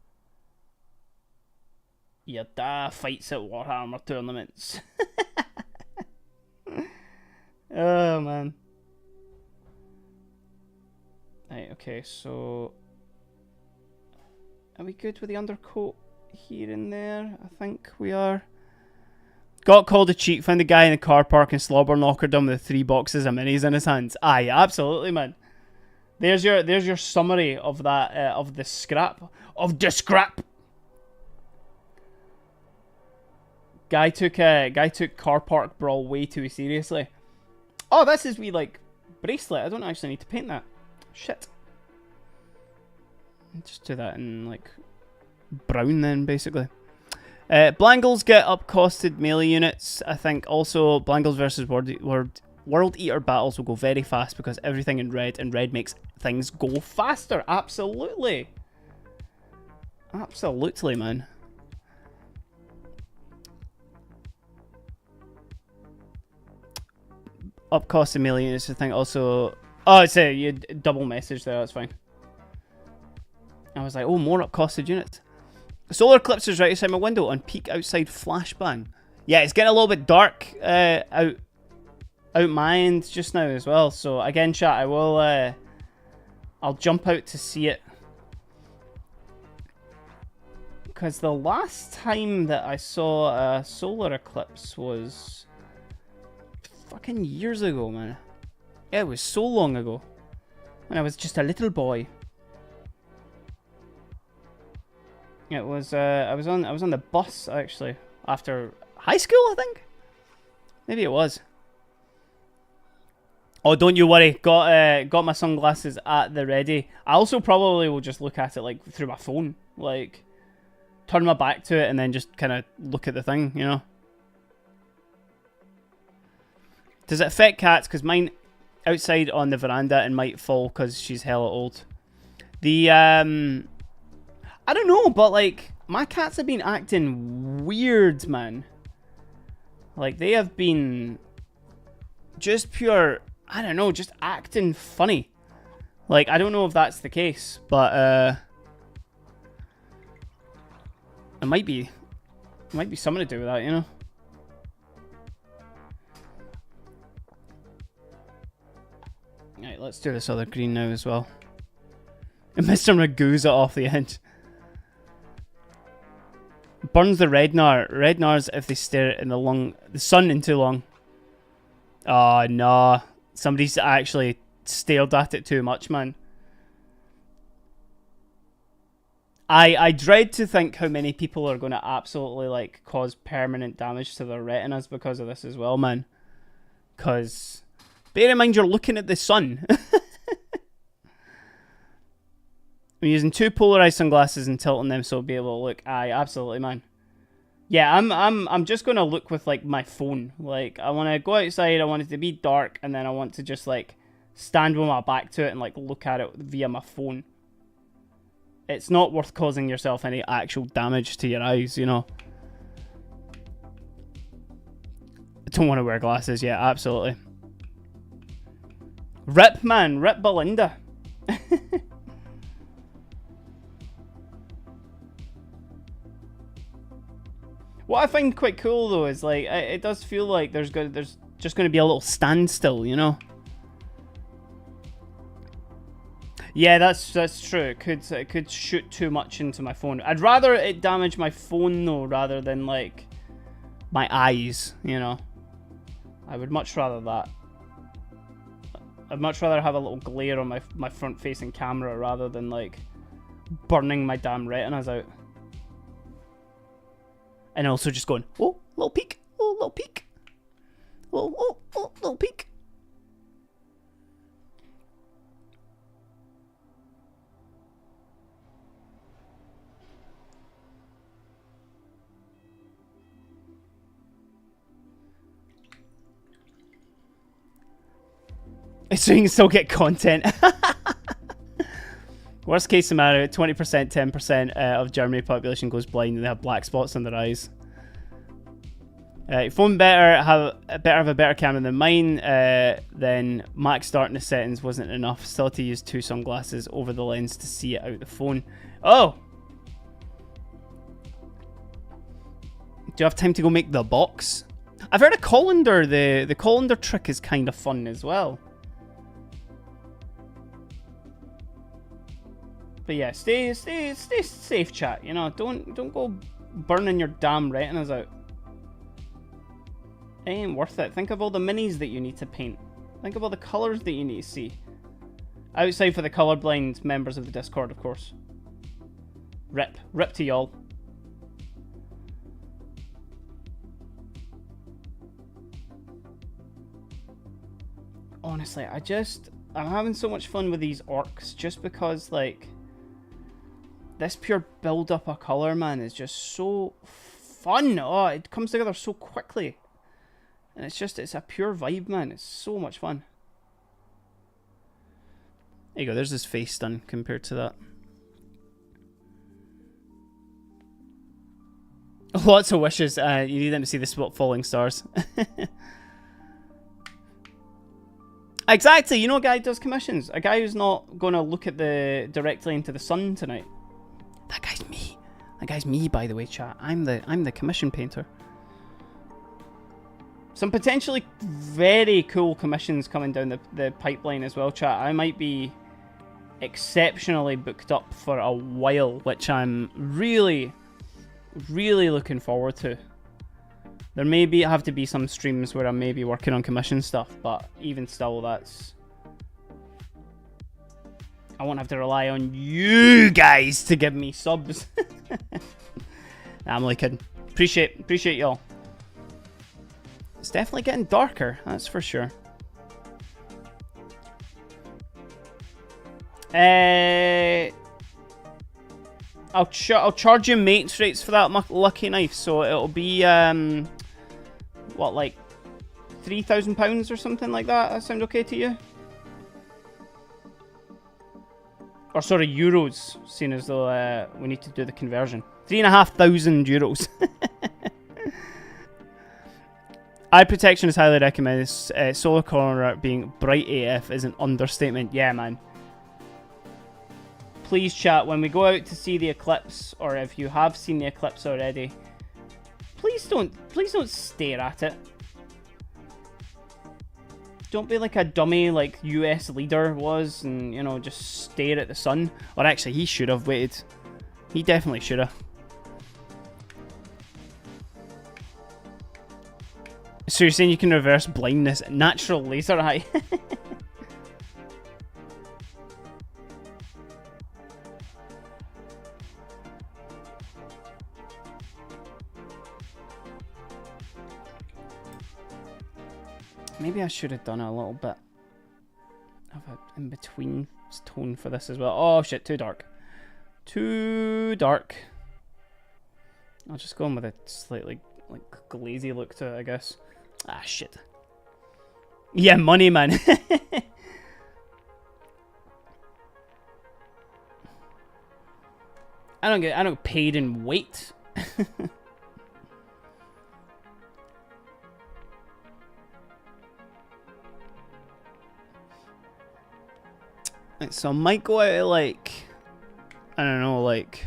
Your dad fights at Warhammer tournaments. Oh, man. Right, okay, so... Are we good with the undercoat here and there? I think we are. Got called a cheat, found the guy in the car park and slobber knockered him with 3 boxes of minis in his hands. Aye, absolutely, man. There's your summary of that, of the scrap. Of the scrap! Guy took car park brawl way too seriously. Oh, that's his wee, like, bracelet. I don't actually need to paint that. Shit. Just do that in, like, brown then, basically. Blangles get up-costed melee units. I think also Blangles versus World Eater battles will go very fast because everything in red, and red makes things go faster. Absolutely. Absolutely, man. Up-costed melee units, I think also... Oh, it's a you double message there, that's fine. I was like, oh, more up-costed units. Solar eclipse is right outside my window on peak outside flashbang. Yeah, it's getting a little bit dark out my end just now as well. So again, chat, I will I'll jump out to see it. Because the last time that I saw a solar eclipse was fucking years ago, man. Yeah, it was so long ago. When I was just a little boy. It was I was on the bus actually after high school, I think. Maybe it was. Oh, don't you worry. Got my sunglasses at the ready. I also probably will just look at it like through my phone, like turn my back to it and then just kind of look at the thing, you know? Does it affect cats? Because mine outside on the veranda and might fall because she's hella old. The, I don't know, but like, my cats have been acting weird, man. Like, they have been just pure, I don't know, just acting funny. Like, I don't know if that's the case, but, it might be something to do with that, you know? Right, let's do this other green now as well. And Mr. Ragusa off the edge. Burns the red gnar. Red gnars if they stare in the sun in too long. Oh, no. Somebody's actually stared at it too much, man. I dread to think how many people are going to absolutely, like, cause permanent damage to their retinas because of this as well, man. Because, bear in mind you're looking at the sun. I'm using 2 polarized sunglasses and tilting them so I'll be able to look. Aye, absolutely, man. Yeah, I'm just going to look with, like, my phone. Like, I want to go outside, I want it to be dark, and then I want to just, like, stand with my back to it and, like, look at it via my phone. It's not worth causing yourself any actual damage to your eyes, you know. I don't want to wear glasses, yeah, absolutely. Rip, man. Rip Belinda. What I find quite cool, though, is, like, it does feel like there's just going to be a little standstill, you know? Yeah, that's true. It could shoot too much into my phone. I'd rather it damage my phone though, rather than like my eyes. You know, I would much rather that. I'd much rather have a little glare on my front-facing camera rather than like burning my damn retinas out. And also just going, oh, little peek, oh, little peek, oh, little peek. So you can still get content. Worst case scenario, 20%, 10% of Germany population goes blind and they have black spots on their eyes. Your phone better have a better camera than mine. Then max darkness settings wasn't enough. Still had to use 2 sunglasses over the lens to see it out the phone. Oh! Do you have time to go make the box? I've heard a colander. The colander trick is kind of fun as well. But yeah, stay safe, chat. You know, don't go burning your damn retinas out. It ain't worth it. Think of all the minis that you need to paint. Think of all the colours that you need to see. Outside for the colourblind members of the Discord, of course. Rip to y'all. Honestly, I'm having so much fun with these orcs just because, like, this pure build-up of colour, man, is just so fun. Oh, it comes together so quickly. And it's a pure vibe, man. It's so much fun. There you go, there's his face done compared to that. Lots of wishes. You need them to see the falling stars. Exactly, you know a guy who does commissions. A guy who's not going to look at directly into the sun tonight. That guy's me. That guy's me, by the way, chat. I'm the commission painter. Some potentially very cool commissions coming down the pipeline as well, chat. I might be exceptionally booked up for a while, which I'm really, really looking forward to. There may have to be some streams where I'm maybe working on commission stuff, but even still, I won't have to rely on you guys to give me subs. Nah, I'm only kidding. Appreciate y'all. It's definitely getting darker, that's for sure. I'll charge you mates rates for that lucky knife, so it'll be what, like £3,000 or something like that. That sound okay to you? Or sorry, euros, seeing as though we need to do the conversion. 3,500 euros. Eye protection is highly recommended. Solar corner being bright AF is an understatement. Yeah, man. Please, chat, when we go out to see the eclipse, or if you have seen the eclipse already, please don't stare at it. Don't be like a dummy like US leader was and, you know, just stare at the sun. Or actually, he should have waited. He definitely should have. So you're saying you can reverse blindness? Natural laser eye. Maybe I should have done a little bit of an in-between tone for this as well. Oh shit, too dark. Too dark. I'll just go in with a slightly like glazy look to it, I guess. Ah shit. Yeah, money, man. I don't get paid in weight. So I might go out at like, I don't know, like,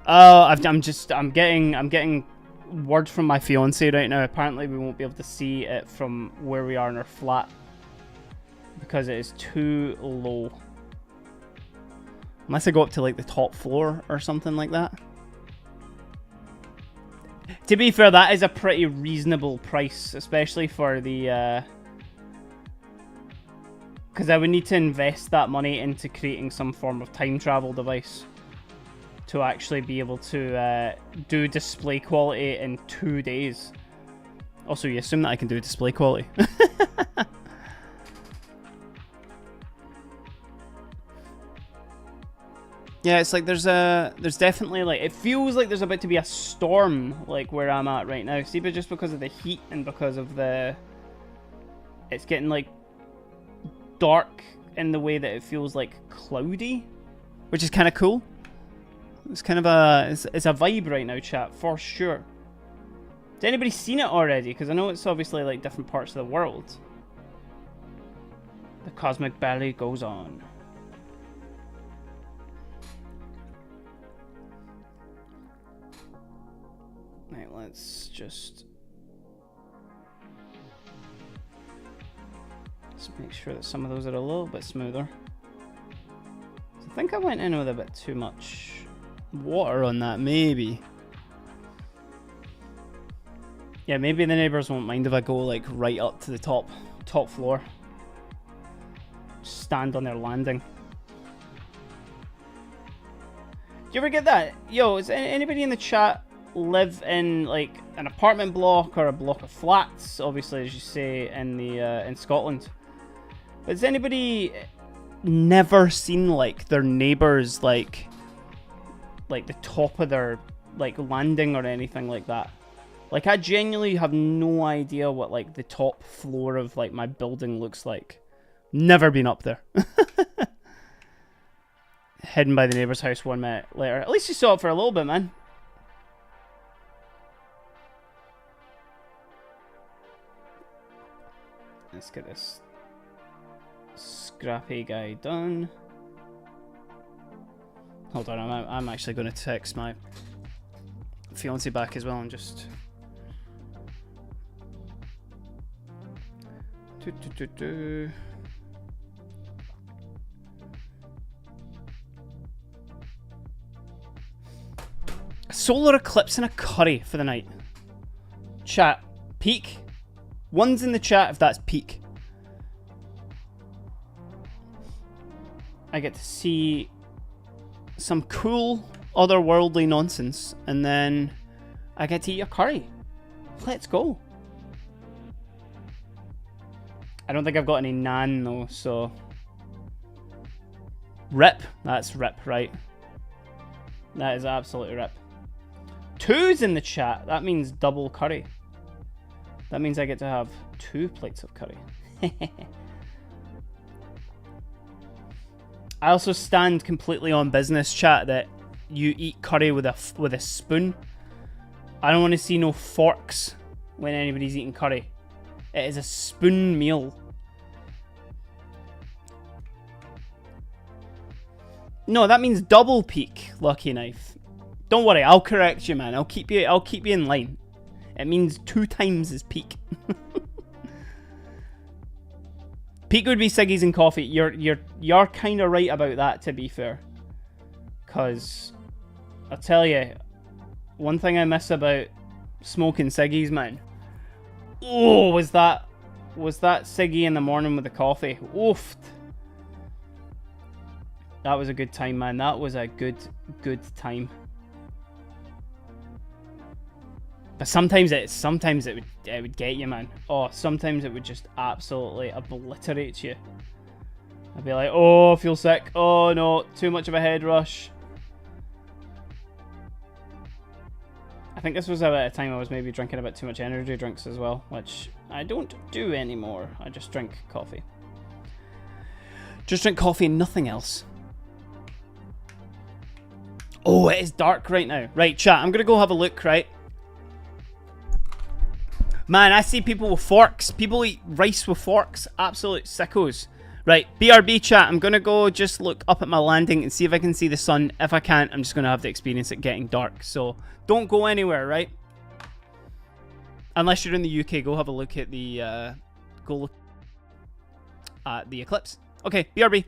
I'm getting word from my fiance right now. Apparently we won't be able to see it from where we are in our flat because it is too low. Unless I go up to like the top floor or something like that. To be fair, that is a pretty reasonable price, especially for the, because I would need to invest that money into creating some form of time travel device to actually be able to do display quality in 2 days. Also, you assume that I can do display quality. Yeah, it's like there's definitely like, it feels like there's about to be a storm like where I'm at right now. See, but just because of the heat and because of the, it's getting like dark in the way that it feels like cloudy, which is kind of cool. It's kind of a, it's a vibe right now, chat, for sure. Has anybody seen it already? Because I know it's obviously like different parts of the world. The cosmic ballet goes on. Right, let's make sure that some of those are a little bit smoother. I think I went in with a bit too much water on that, maybe. Yeah, maybe the neighbors won't mind if I go like right up to the top floor. Stand on their landing. Do you ever get that? Yo, is anybody in the chat live in like an apartment block or a block of flats? Obviously, as you say, in the in Scotland. But has anybody never seen like their neighbors like the top of their like landing or anything like that? Like, I genuinely have no idea what like the top floor of like my building looks like. Never been up there. Hidden by the neighbor's house 1 minute later. At least you saw it for a little bit, man. Let's get this scrappy guy done. Hold on, I'm actually going to text my fiance back as well and just... A solar eclipse and a curry for the night. Chat, peak. One's in the chat if that's peak. I get to see some cool otherworldly nonsense, and then I get to eat a curry. Let's go. I don't think I've got any naan though, so Rip. That's rip, right? That is absolutely rip. 2's in the chat. That means double curry. That means I get to have 2 plates of curry. I also stand completely on business, chat, that you eat curry with a spoon. I don't want to see no forks when anybody's eating curry. It is a spoon meal. No, that means double peak, Lucky Knife. Don't worry, I'll correct you, man. I'll keep you in line. It means 2 times as peak. Peak would be ciggies and coffee. You're kind of right about that, to be fair. Cause I'll tell you, one thing I miss about smoking ciggies, man. Oh, was that ciggy in the morning with the coffee? Oof. That was a good time, man. That was a good time. But sometimes it would get you, man. Oh, sometimes it would just absolutely obliterate you. I'd be like, oh, I feel sick. Oh no, too much of a head rush. I think this was about a time I was maybe drinking a bit too much energy drinks as well, which I don't do anymore. I just drink coffee. Just drink coffee and nothing else. Oh, it is dark right now. Right, chat, I'm gonna go have a look, right? Man, I see people with forks. People eat rice with forks. Absolute sickos. Right, BRB chat, I'm gonna go just look up at my landing and see if I can see the sun. If I can't, I'm just gonna have to experience it getting dark. So, don't go anywhere, right? Unless you're in the UK, go have a look at the, go look at the eclipse. Okay, BRB.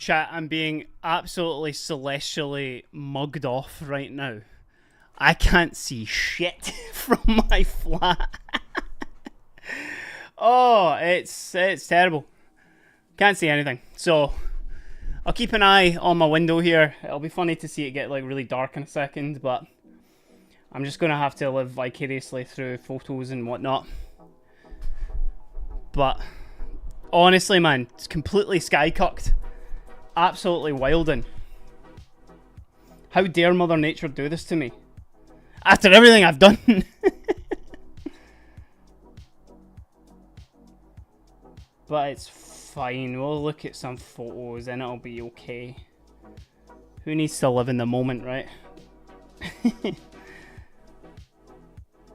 Chat, I'm being absolutely celestially mugged off right now. I can't see shit from my flat. Oh, it's terrible. Can't see anything. So I'll keep an eye on my window here. It'll be funny to see it get like really dark in a second, but I'm just gonna have to live vicariously through photos and whatnot. But honestly, man, it's completely sky-cucked. Absolutely wilding. How dare Mother Nature do this to me? After everything I've done. But it's fine. We'll look at some photos and it'll be okay. Who needs to live in the moment, right?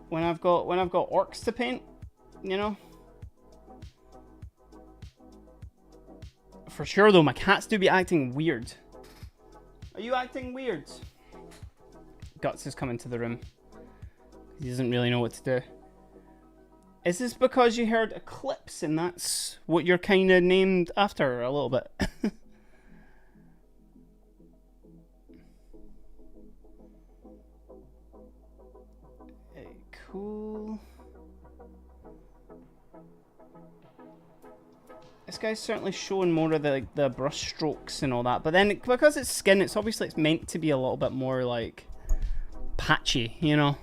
when I've got orcs to paint, you know. For sure though, my cats do be acting weird. Are you acting weird? Guts has come into the room. He doesn't really know what to do. Is this because you heard Eclipse and that's what you're kind of named after a little bit? Cool. This guy's certainly showing more of the brush strokes and all that, but then because it's skin, it's obviously it's meant to be a little bit more like patchy, you know.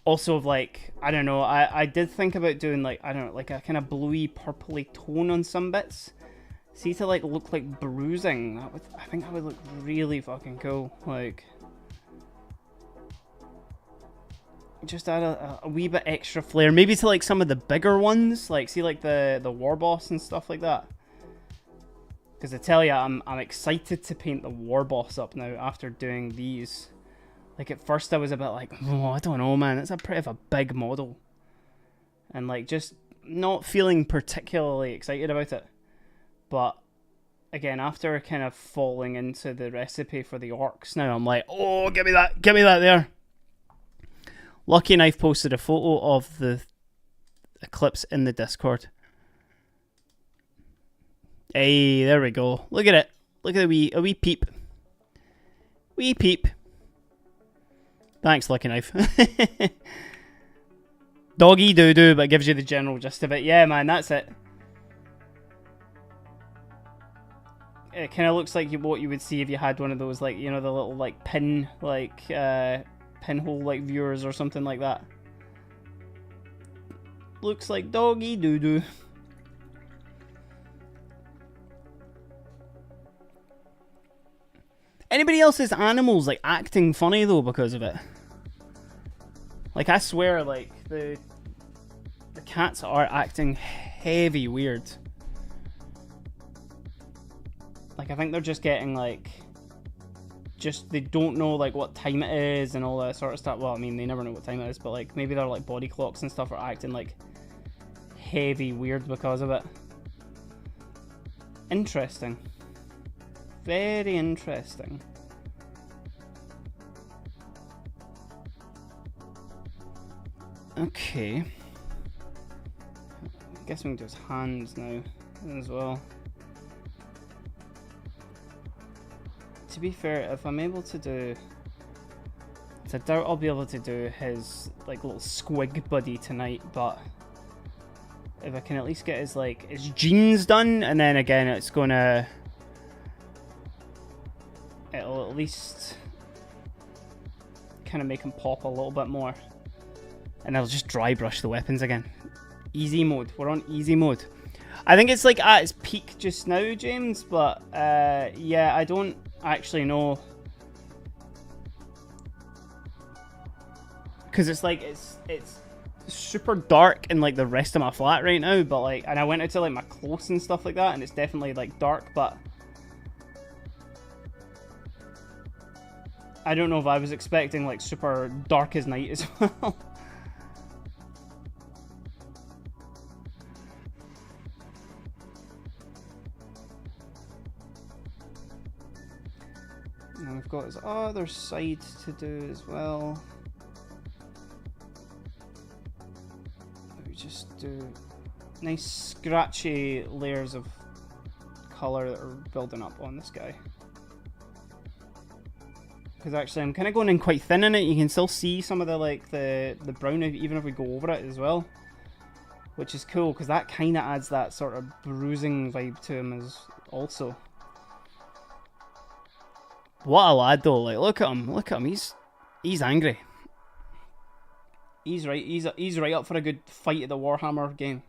Also, like, I don't know, I did think about doing like, I don't know, like a kind of bluey purpley tone on some bits. See, to like look like bruising, I think that would look really fucking cool. Like, just add a wee bit extra flair, maybe to like some of the bigger ones, like see like the war boss and stuff like that. Because I tell you, I'm excited to paint the war boss up now after doing these. Like at first I was a bit like, oh, I don't know, man, it's a pretty of a big model, and like just not feeling particularly excited about it. But again, after kind of falling into the recipe for the orcs, now I'm like, oh, give me that there. Lucky Knife posted a photo of the Eclipse in the Discord. Hey, there we go. Look at it. Look at a wee peep. Wee peep. Thanks, Lucky Knife. Doggy doo-doo, but gives you the general gist of it. Yeah, man, that's it. It kind of looks like what you would see if you had one of those, like, you know, the little, like, pin, like, pinhole like viewers or something like that. Looks like doggy doo doo. Anybody else's animals like acting funny though because of it? Like I swear, like the cats are acting heavy weird. Like I think they're just getting like, they don't know like what time it is and all that sort of stuff. Well, I mean, they never know what time it is, but like maybe their like body clocks and stuff are acting like heavy weird because of it. Interesting. Very interesting. Okay. I guess we can do his hands now as well. To be fair, if I'm able to do, I doubt I'll be able to do his like little squig buddy tonight, but if I can at least get his like his jeans done, and then again it'll at least kind of make him pop a little bit more, and I'll just dry brush the weapons again. Easy mode. We're on easy mode. I think it's like at its peak just now, James, but yeah, I don't actually know, because it's like it's super dark in like the rest of my flat right now, but like, and I went out to like my clothes and stuff like that, and it's definitely like dark, but I don't know if I was expecting like super dark as night as well. And we've got his other side to do as well. We just do nice scratchy layers of colour that we're building up on this guy. Because actually I'm kind of going in quite thin in it. You can still see some of the like the brown even if we go over it as well. Which is cool because that kind of adds that sort of bruising vibe to him as also. What a lad though, like look at him, he's angry. He's right up for a good fight at the Warhammer game.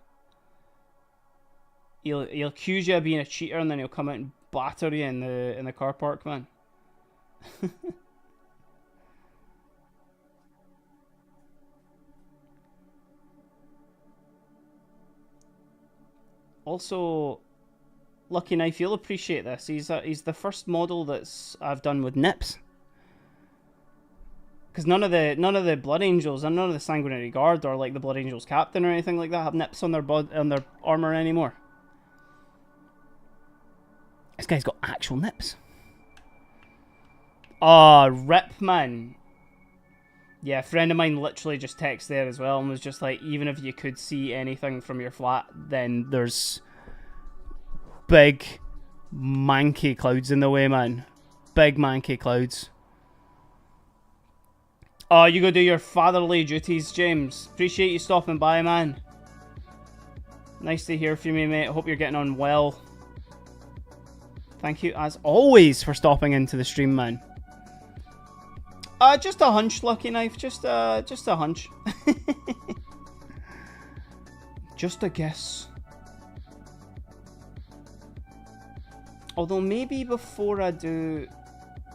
He'll accuse you of being a cheater and then he'll come out and batter you in the car park, man. Also, Lucky Knife, you'll appreciate this. He's the first model that's I've done with nips. Because none of the Blood Angels and none of the Sanguinary Guard or like the Blood Angels Captain or anything like that have nips on their armor anymore. This guy's got actual nips. Ah, rip, man. Yeah, a friend of mine literally just texted there as well and was just like, even if you could see anything from your flat, then there's big, manky clouds in the way, man. Big, manky clouds. Oh, you go do your fatherly duties, James. Appreciate you stopping by, man. Nice to hear from you, mate. Hope you're getting on well. Thank you, as always, for stopping into the stream, man. Just a hunch, Lucky Knife. Just a hunch. Just a guess. Although maybe before I do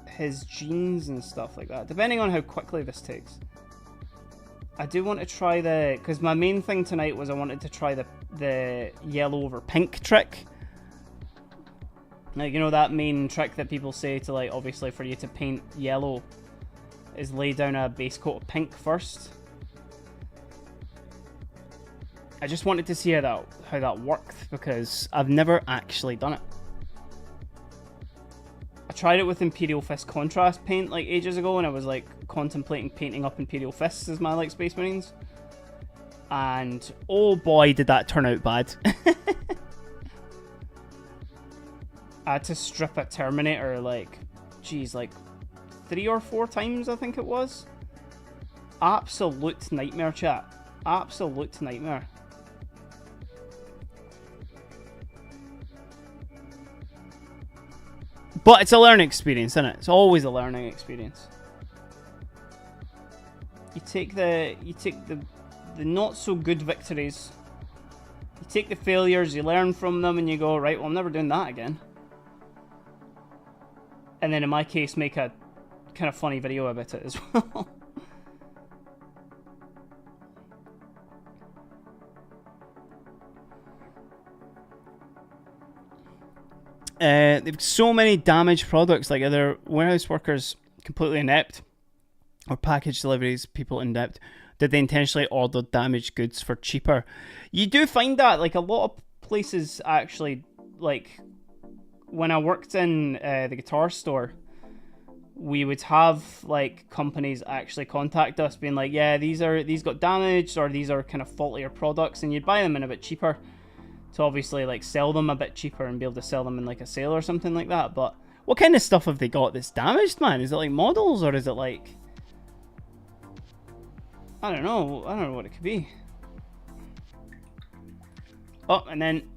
his jeans and stuff like that, depending on how quickly this takes, I do want to try the, because my main thing tonight was I wanted to try the yellow over pink trick. Like, you know, that main trick that people say to, like, obviously for you to paint yellow is lay down a base coat of pink first. I just wanted to see how that worked because I've never actually done it. I tried it with Imperial Fist contrast paint like ages ago and I was like contemplating painting up Imperial Fists as my like Space Marines. And oh boy did that turn out bad. I had to strip a Terminator like, geez, like 3 or 4 times, I think it was. Absolute nightmare, chat. Absolute nightmare. But it's a learning experience, isn't it? It's always a learning experience. You take the not so good victories. You take the failures, you learn from them, and you go, right, well, I'm never doing that again. And then in my case, make a kind of funny video about it as well. They've so many damaged products, like either warehouse workers completely inept or package deliveries people inept. Did they intentionally order damaged goods for cheaper? You do find that, like, a lot of places actually, like, when I worked in the guitar store, we would have like companies actually contact us being like, yeah, these got damaged or these are kind of faultier products, and you'd buy them in a bit cheaper to obviously like sell them a bit cheaper and be able to sell them in like a sale or something like that. But what kind of stuff have they got that's damaged, man? Is it like models or is it like, I don't know what it could be. Oh, and then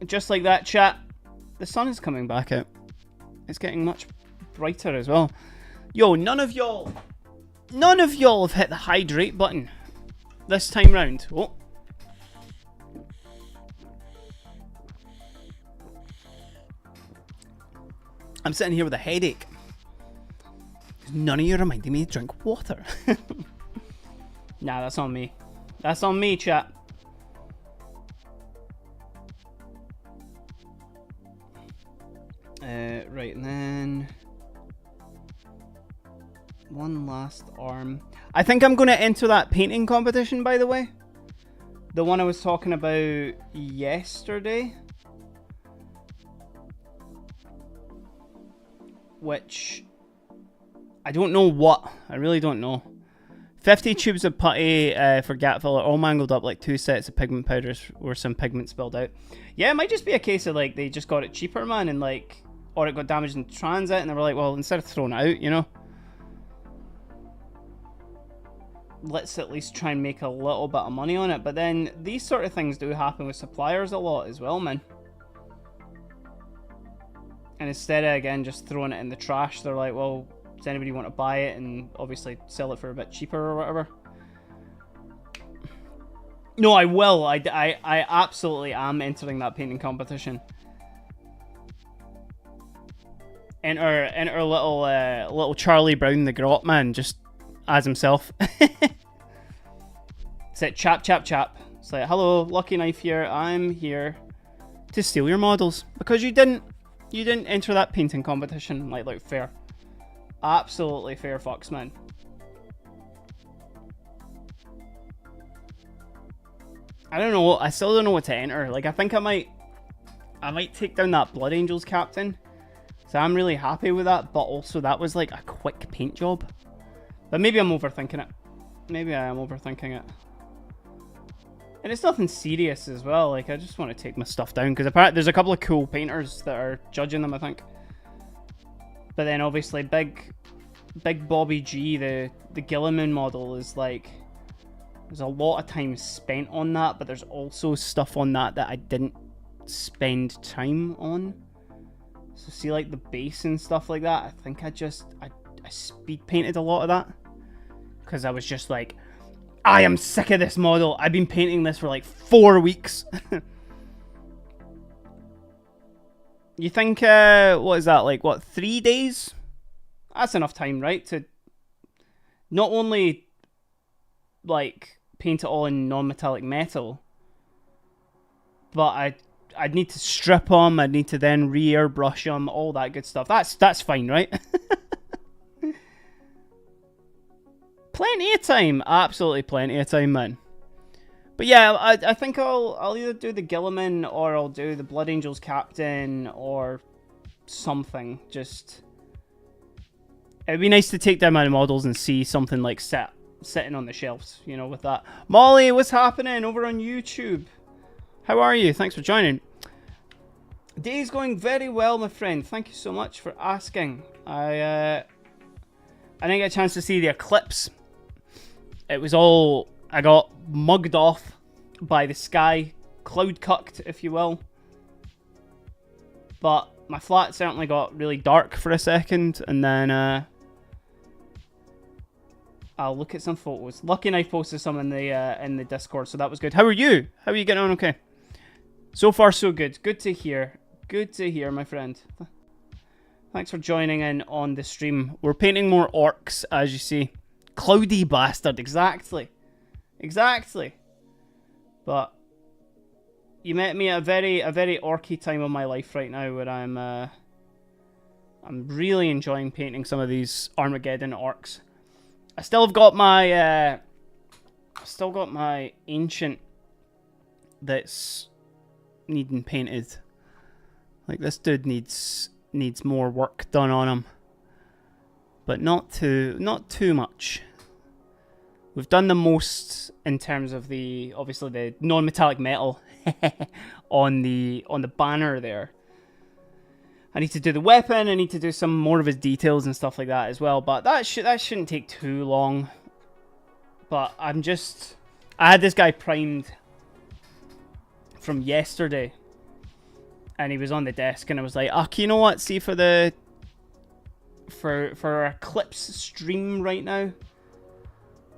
just like that, chat, the sun is coming back out. It's getting much brighter as well. Yo, none of y'all have hit the hydrate button this time round. Oh. I'm sitting here with a headache. None of you reminded me to drink water. Nah, that's on me. That's on me, chat. Right, and then one last arm. I think I'm going to enter that painting competition, by the way. The one I was talking about yesterday. Which, I don't know what. I really don't know. 50 tubes of putty for gap filler, all mangled up like 2 sets of pigment powders where some pigment spilled out. Yeah, it might just be a case of like they just got it cheaper, man, and like, or it got damaged in transit, and they were like, well, instead of throwing it out, you know, let's at least try and make a little bit of money on it. But then these sort of things do happen with suppliers a lot as well, man. And instead of, again, just throwing it in the trash, they're like, well, does anybody want to buy it and obviously sell it for a bit cheaper or whatever? No, I will. I absolutely am entering that painting competition. Enter little Charlie Brown the Grot man, just as himself. It's like chap. It's like, hello, Lucky Knife here. I'm here to steal your models because you didn't enter that painting competition. Like fair. Absolutely fair fucks, man. I don't know. I still don't know what to enter. Like, I think I might take down that Blood Angels captain. So I'm really happy with that. But also, that was like a quick paint job. But maybe I'm overthinking it. Maybe I am overthinking it. And it's nothing serious as well. Like, I just want to take my stuff down because apparently there's a couple of cool painters that are judging them, I think. But then obviously Big Bobby G, the Gilliman model, is like, there's a lot of time spent on that, but there's also stuff on that I didn't spend time on. So see, like the base and stuff like that, I think I speed painted a lot of that because I was just like, I am sick of this model. I've been painting this for like 4 weeks. You think, what is that, like, what, 3 days? That's enough time, right? To not only, like, paint it all in non-metallic metal, but I'd need to strip them, I'd need to then re-airbrush them, all that good stuff. That's fine, right? Plenty of time. Absolutely plenty of time, man. But yeah, I think I'll either do the Gilliman or I'll do the Blood Angels captain or something. Just, it'd be nice to take down my models and see something like sitting on the shelves, you know, with that. Molly, what's happening over on YouTube? How are you? Thanks for joining. Day's going very well, my friend. Thank you so much for asking. I didn't get a chance to see the eclipse. It was all, I got mugged off by the sky, cloud cucked, if you will. But my flat certainly got really dark for a second, and then I'll look at some photos. Lucky Knife posted some in the Discord, so that was good. How are you? How are you getting on? Okay. So far, so good. Good to hear. Good to hear, my friend. Thanks for joining in on the stream. We're painting more orcs, as you see. Cloudy bastard, exactly. Exactly. But you met me at a very orky time of my life right now, where I'm really enjoying painting some of these Armageddon orcs. I still have got my ancient that's needing painted. Like, this dude needs more work done on him, but not too much. We've done the most in terms of obviously the non-metallic metal on the banner there. I need to do the weapon. I need to do some more of his details and stuff like that as well. But that shouldn't take too long. But I had this guy primed from yesterday, and he was on the desk, and I was like, you know what? See, for our Eclipse stream right now,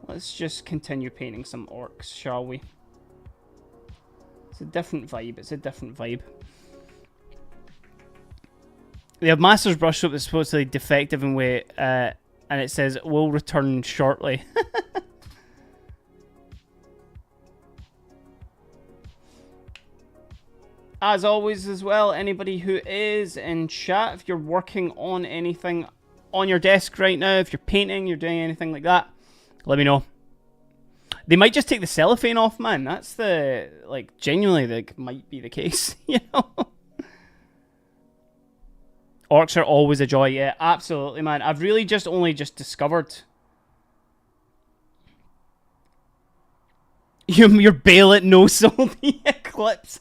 let's just continue painting some orcs, shall we? It's a different vibe. It's a different vibe. They have Master's Brushstroke that's supposedly defective in weight, and it says, will return shortly. As always as well, anybody who is in chat, if you're working on anything on your desk right now, if you're painting, you're doing anything like that, let me know. They might just take the cellophane off, man. That's genuinely, that might be the case, you know? Orcs are always a joy, yeah, absolutely, man. I've really only just discovered Your bailiff no sold the Eclipse.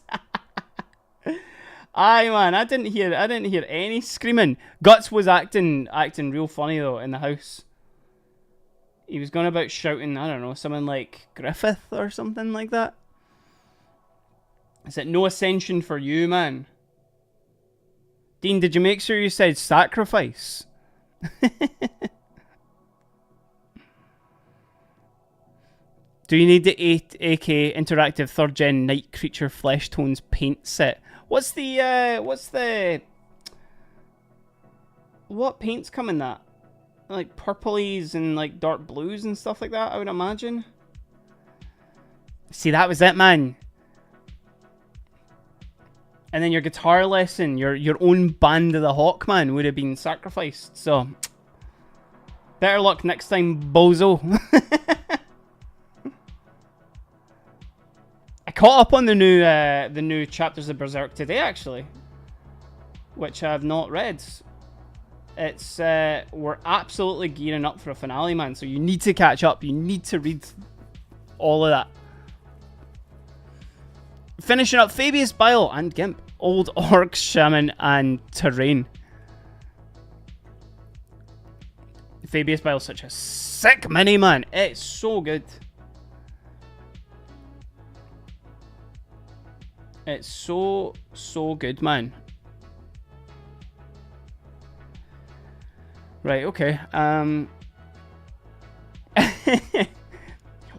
Aye man, I didn't hear any screaming. Guts was acting real funny though in the house. He was going about shouting, I don't know, something like Griffith or something like that. Is it no ascension for you, man? Dean, did you make sure you said sacrifice? Do you need the AK interactive 3rd gen night creature flesh tones paint set? What paints come in that? Like purplies and like dark blues and stuff like that, I would imagine. See, that was it, man. And then your guitar lesson, your own Band of the Hawkman would have been sacrificed. So, better luck next time, bozo. I caught up on the new chapters of Berserk today, actually, which I have not read. It's we're absolutely gearing up for a finale, man. So you need to catch up. You need to read all of that. Finishing up Fabius Bile and Gimp, Old Orc, Shaman, and Terrain. Fabius Bile is such a sick mini, man. It's so good. It's so good, man. Right, okay.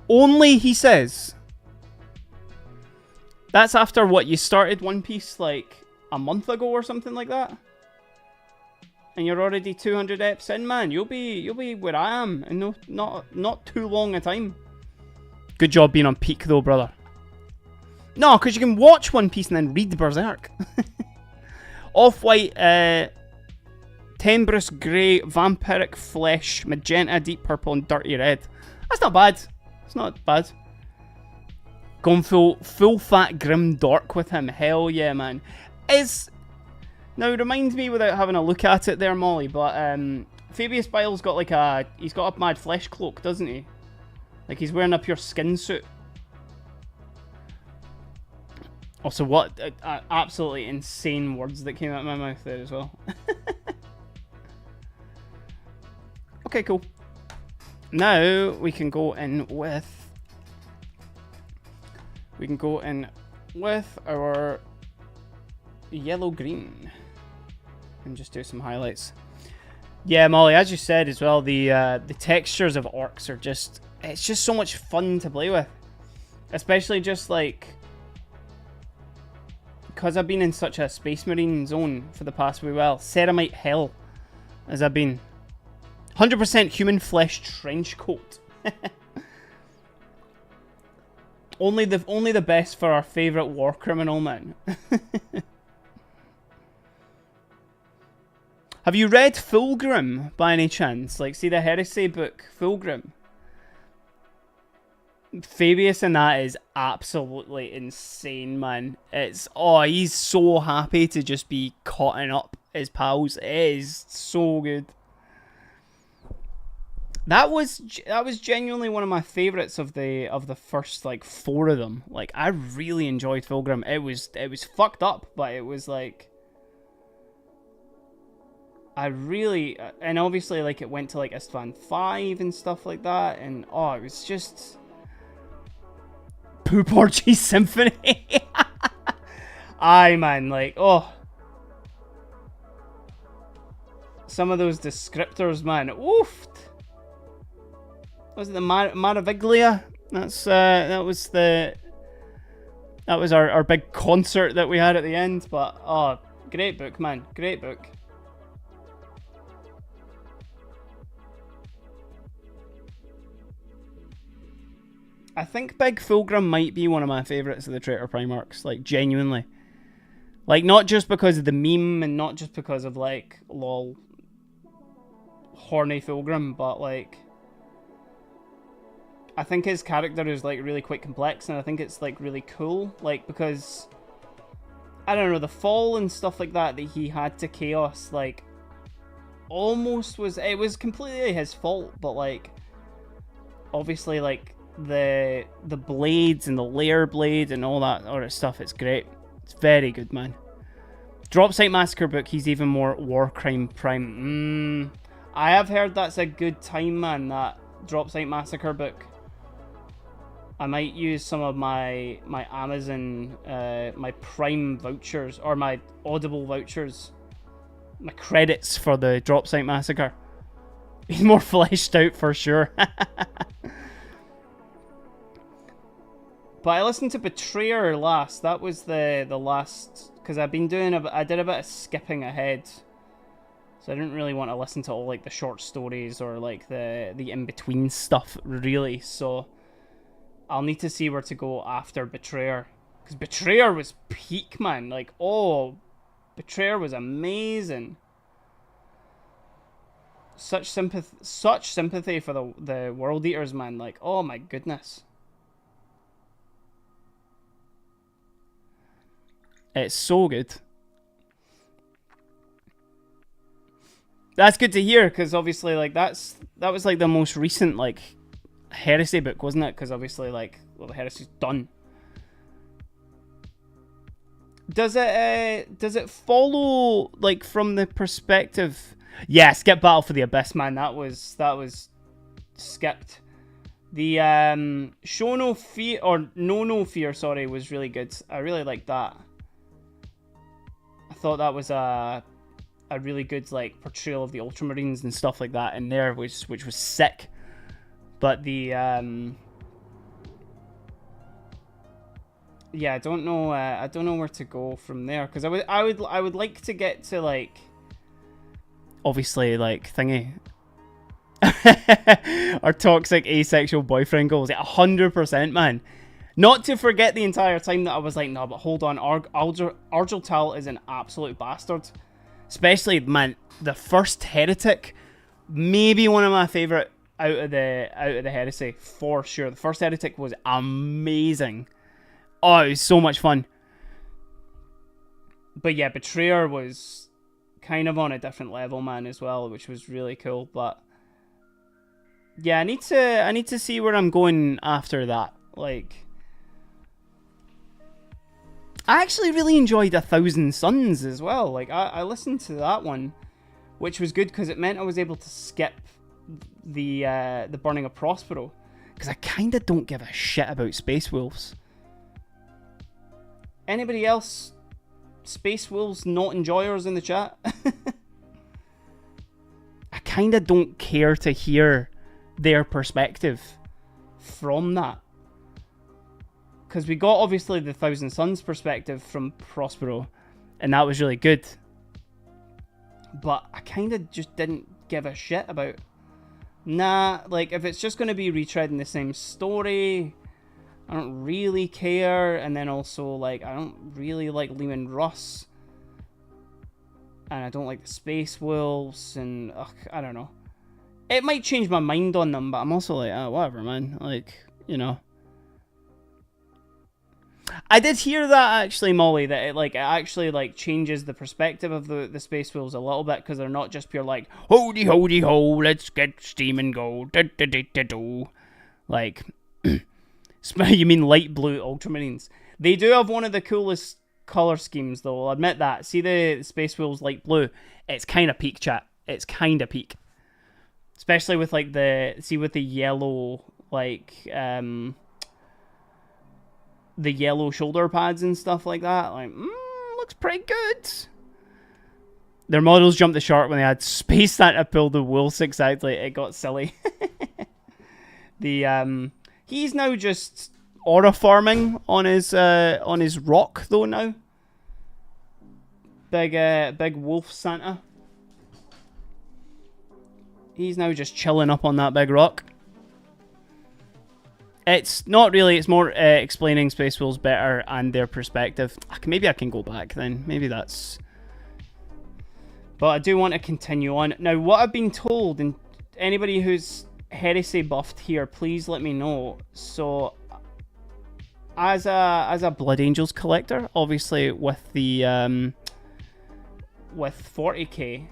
Only, he says. That's after what, you started One Piece like a month ago or something like that? And you're already 200 eps in, man. You'll be where I am in not too long a time. Good job being on peak though, brother. No, because you can watch One Piece and then read Berserk. Off-white, Tembrous Grey, Vampiric Flesh, Magenta, Deep Purple, and Dirty Red. That's not bad. It's not bad. Going full fat grim dark with him. Hell yeah, man. Now remind me without having a look at it there, Molly, but Fabius Bile's got like he's got a mad flesh cloak, doesn't he? Like he's wearing a pure skin suit. Also, what absolutely insane words that came out of my mouth there as well. Okay, cool. Now we can go in with our yellow-green and just do some highlights. Yeah, Molly, as you said as well, the textures of orcs are it's just so much fun to play with, especially just like because I've been in such a Space Marine zone for the past Ceramite hell as I've been. 100% human flesh trench coat. only the best for our favourite war criminal, man. Have you read Fulgrim by any chance? Like, see the Heresy book, Fulgrim? Fabius in that is absolutely insane, man. He's so happy to just be cutting up his pals. It is so good. That was genuinely one of my favorites of the first like 4 of them. Like I really enjoyed Fulgrim. It was fucked up, but it was like and obviously like it went to like Istvan 5 and stuff like that, and it was just Poop Orgy Symphony. Aye, man, like some of those descriptors, man. Oof. Was it the Maraviglia? That was our big concert that we had at the end. But great book, man, great book. I think Big Fulgrim might be one of my favourites of the Traitor Primarchs, like genuinely. Like not just because of the meme and not just because of like lol horny Fulgrim, but like I think his character is like really quite complex, and I think it's like really cool, like because I don't know, the fall and stuff like that he had to Chaos, like almost was completely his fault, but like obviously like the blades and the layer blade and all that other stuff. It's great. It's very good, man. Drop Site Massacre book, he's even more War Crime Prime. I have heard that's a good time, man, that Drop Site Massacre book. I might use some of my Amazon, my Prime vouchers, or my Audible vouchers, my credits for the Drop Site Massacre. He's more fleshed out for sure. But I listened to Betrayer last. That was the last, because I've been doing I did a bit of skipping ahead, so I didn't really want to listen to all like the short stories or like the in between stuff really. So I'll need to see where to go after Betrayer, because Betrayer was peak, man. Like, oh, Betrayer was amazing. Such sympathy for the World Eaters, man. Like, oh my goodness. It's so good. That's good to hear, because obviously, like, that was like the most recent like Heresy book, wasn't it? Because obviously, like, well, the Heresy's done. Does it follow like from the perspective? Yeah, skip Battle for the Abyss, man. That was skipped. The Show No Fear, or No Fear, sorry, was really good. I really liked that. I thought that was a really good like portrayal of the Ultramarines and stuff like that in there, which was sick. But the yeah, I don't know where to go from there, because I would like to get to like, obviously, like, thingy. Our toxic asexual boyfriend goals. 100%, man. Not to forget the entire time that I was like, no, but hold on, Argel Tal is an absolute bastard. Especially, man, the first Heretic, maybe one of my favourite out of the Heresy, for sure. The first Heretic was amazing. Oh, it was so much fun. But yeah, Betrayer was kind of on a different level, man, as well, which was really cool. But yeah, I need to see where I'm going after that. Like, I actually really enjoyed 1,000 Suns as well. Like, I listened to that one, which was good because it meant I was able to skip the Burning of Prospero, because I kind of don't give a shit about Space Wolves. Anybody else Space Wolves not enjoyers in the chat? I kind of don't care to hear their perspective from that, because we got obviously the 1,000 Suns perspective from Prospero, and that was really good, but I kind of just didn't give a shit about. Nah, like, if it's just going to be retreading the same story, I don't really care. And then also, like, I don't really like Lehman Russ, and I don't like the Space Wolves, and I don't know. It might change my mind on them, but I'm also like, oh, whatever, man. Like, you know. I did hear that, actually, Molly, that it actually like changes the perspective of the Space Wolves a little bit, because they're not just pure like, holy holy ho, let's get steam and go, da, da, da, da, do. Like, you mean light blue Ultramarines? They do have one of the coolest color schemes, though, I'll admit that. See the Space Wolves light blue? It's kind of peak, chat. It's kind of peak. Especially with like with the yellow, like, the yellow shoulder pads and stuff like that. Like, looks pretty good. Their models jumped the shark when they had Space Santa pull the wolves. Exactly, it got silly. He's now just aura farming on his rock though now. Big wolf Santa. He's now just chilling up on that big rock. It's not really, it's more explaining Space Wolves better and their perspective. Maybe I can go back then. Maybe that's... But I do want to continue on. Now, what I've been told, and anybody who's Heresy buffed here, please let me know. So, as a Blood Angels collector, obviously with the... with 40k...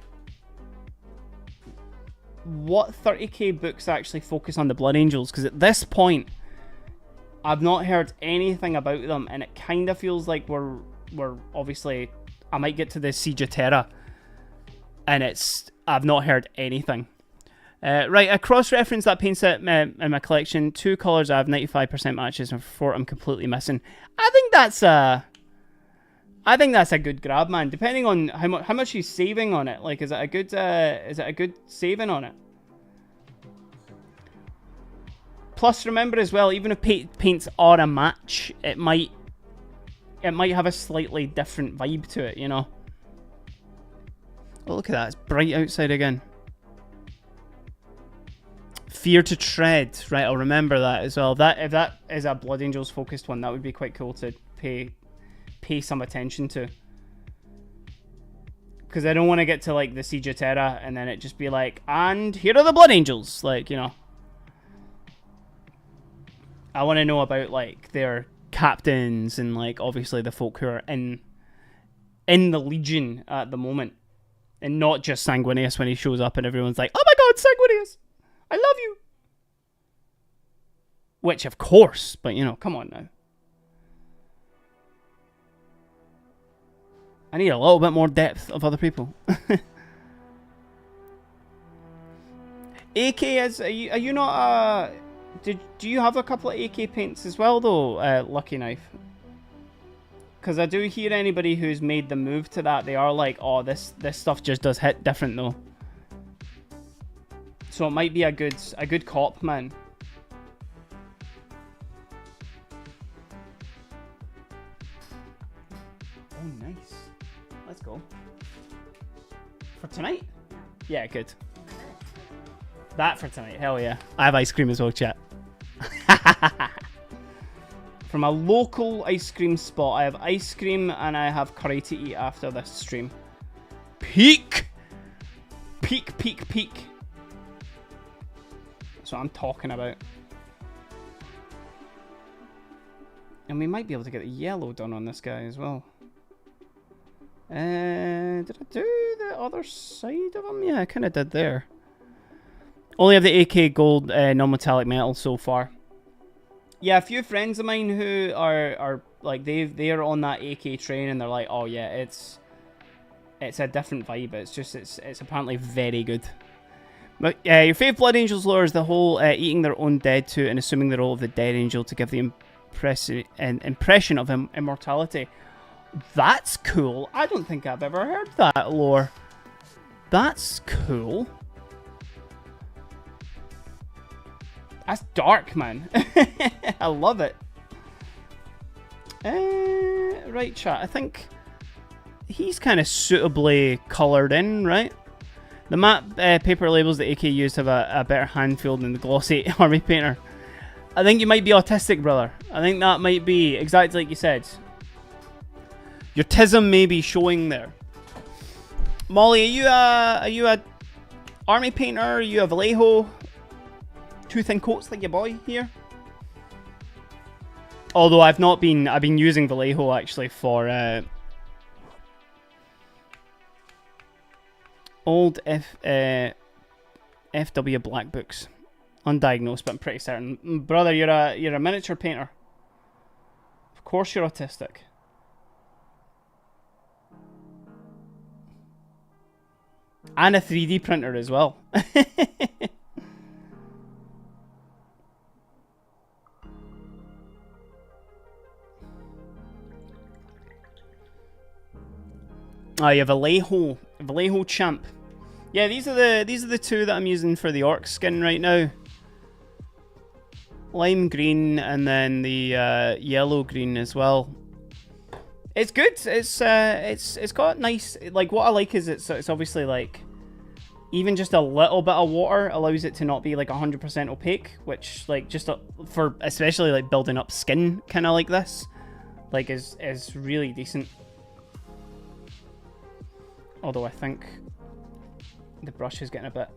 What 30k books actually focus on the Blood Angels? Because at this point, I've not heard anything about them, and it kind of feels like we're obviously, I might get to the Siege of Terra, and I've not heard anything. Right, I cross-referenced that paint set in my collection. 2 colours I have 95% matches, and 4 I'm completely missing. I think that's a good grab, man. Depending on how much he's saving on it. Like, is it a good saving on it? Plus, remember as well, even if paints are a match, it might have a slightly different vibe to it, you know. Oh, look at that! It's bright outside again. Fear to tread, right? I'll remember that as well. If that is a Blood Angels focused one, that would be quite cool to pay some attention to. Because I don't want to get to like the Siege of Terra and then it just be like, and here are the Blood Angels, like, you know. I want to know about like their captains and like obviously the folk who are in the Legion at the moment, and not just Sanguinius when he shows up and everyone's like, oh my god, Sanguinius, I love you. Which of course, but you know, come on now. I need a little bit more depth of other people. AK is, are you not do you have a couple of AK paints as well though, Lucky Knife? Because I do hear anybody who's made the move to that, they are like, oh, this stuff just does hit different though. So it might be a good cop, man. Oh, nice. Let's go. For tonight? Yeah, good. That for tonight, hell yeah. I have ice cream as well, chat. From a local ice cream spot. I have ice cream and I have curry to eat after this stream. Peak! Peak, peak, peak. That's what I'm talking about. And we might be able to get the yellow done on this guy as well. Did I do the other side of him? Yeah, I kind of did there. Only have the AK gold non-metallic metal so far. Yeah, a few friends of mine who are like they're on that AK train and they're like, oh yeah, it's a different vibe. It's apparently very good. But your favourite Blood Angels lore is the whole eating their own dead to and assuming the role of the dead angel to give the impression of immortality. That's cool. I don't think I've ever heard that lore. That's cool. That's dark, man. I love it. Right, chat. I think he's kind of suitably coloured in, right? The matte paper labels that AK used have a better hand feel than the glossy army painter. I think you might be autistic, brother. I think that might be exactly like you said. Your tism may be showing there. Molly, are you a army painter? Are you a Vallejo? Two thin coats like your boy here. Although I've been using Vallejo actually for old FW black books. Undiagnosed, but I'm pretty certain. Brother, you're a miniature painter. Of course you're autistic. And a 3D printer as well. Oh, you have a Vallejo champ. Yeah, these are the two that I'm using for the orc skin right now. Lime green and then the yellow green as well. It's good. It's got nice, like, what I like is it's obviously like even just a little bit of water allows it to not be like 100% opaque, which like just for especially like building up skin kind of like this, like is really decent. Although I think the brush is getting a bit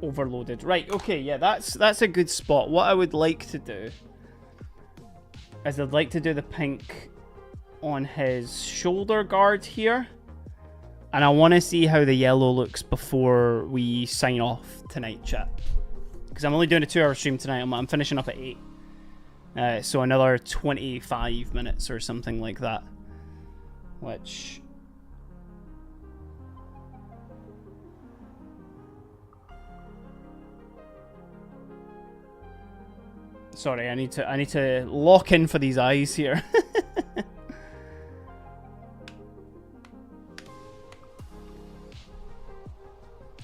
overloaded. Right, okay, yeah, that's a good spot. What I would like to do is I'd like to do the pink on his shoulder guard here. And I want to see how the yellow looks before we sign off tonight, chat. Because I'm only doing a 2-hour stream tonight. I'm finishing up at 8. So another 25 minutes or something like that. Which... Sorry, I need to lock in for these eyes here.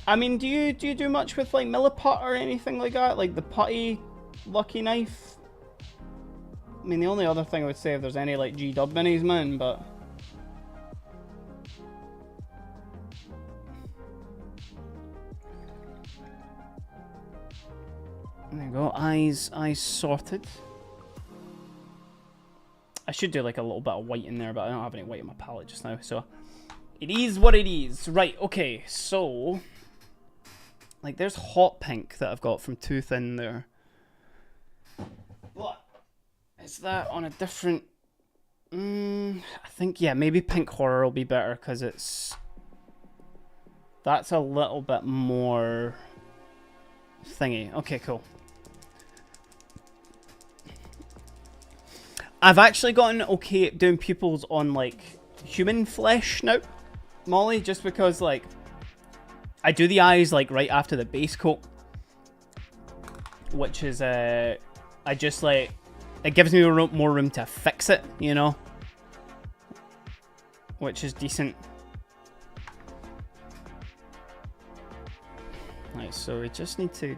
I mean, do you do much with like milliput or anything like that? Like the putty lucky knife? I mean, the only other thing I would say if there's any like G-dub minis, man, but... There you go, eyes sorted. I should do like a little bit of white in there, but I don't have any white in my palette just now, so... It is what it is. Right, okay, so... Like, there's hot pink that I've got from Too Thin there. But... Is that on a different... I think, yeah, maybe Pink Horror will be better, because it's... That's a little bit more... thingy. Okay, cool. I've actually gotten okay at doing pupils on, like, human flesh now, Molly, just because, like, I do the eyes, like, right after the base coat. Which is, I just, like... It gives me more room to fix it, you know? Which is decent. Right, so we just need to...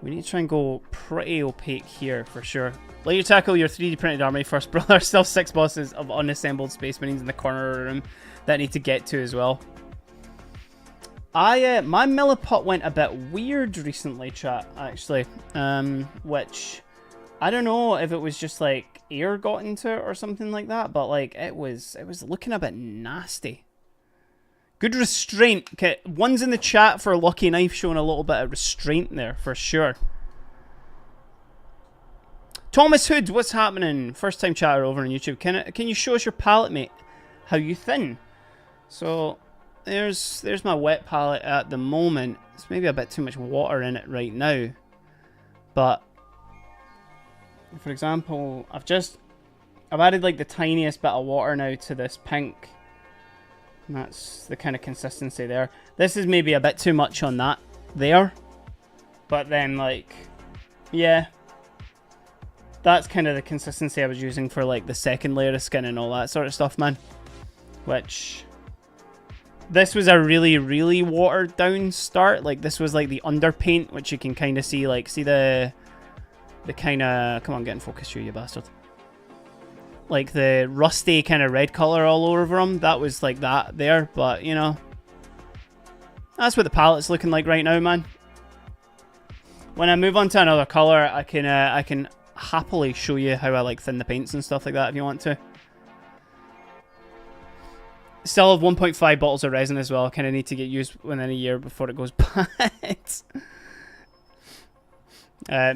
We need to try and go pretty opaque here, for sure. Let you tackle your 3D printed army first, brother. Still 6 bosses of unassembled Space Marines in the corner of the room that I need to get to as well. My milliput went a bit weird recently, chat, actually. Which... I don't know if it was just like air got into it or something like that, but like it was looking a bit nasty. Good restraint. Okay, one's in the chat for Lucky Knife showing a little bit of restraint there for sure. Thomas Hood, what's happening? First time chatter over on YouTube. Can you show us your palette, mate? How you thin? So there's my wet palette at the moment. It's maybe a bit too much water in it right now, but. For example, I've added like the tiniest bit of water now to this pink. And that's the kind of consistency there. This is maybe a bit too much on that there. But then like, yeah. That's kind of the consistency I was using for like the second layer of skin and all that sort of stuff, man. Which, this was a really, really watered down start. Like this was like the underpaint, which you can kind of see, like, see the kind of... Come on, get in focus, you bastard. Like, the rusty kind of red colour all over them. That was like that there, but, you know. That's what the palette's looking like right now, man. When I move on to another colour, I can happily show you how I, like, thin the paints and stuff like that if you want to. Still have 1.5 bottles of resin as well. Kind of need to get used within a year before it goes bad.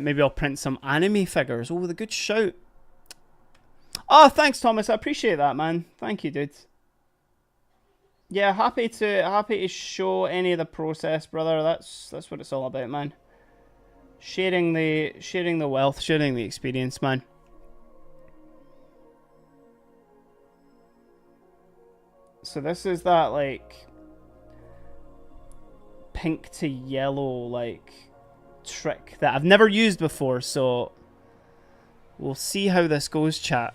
Maybe I'll print some anime figures. Oh, the good shout. Oh, thanks, Thomas. I appreciate that, man. Thank you, dude. Yeah, happy to show any of the process, brother. That's what it's all about, man. Sharing the wealth, sharing the experience, man. So this is that like pink to yellow like trick that I've never used before, so we'll see how this goes, chat.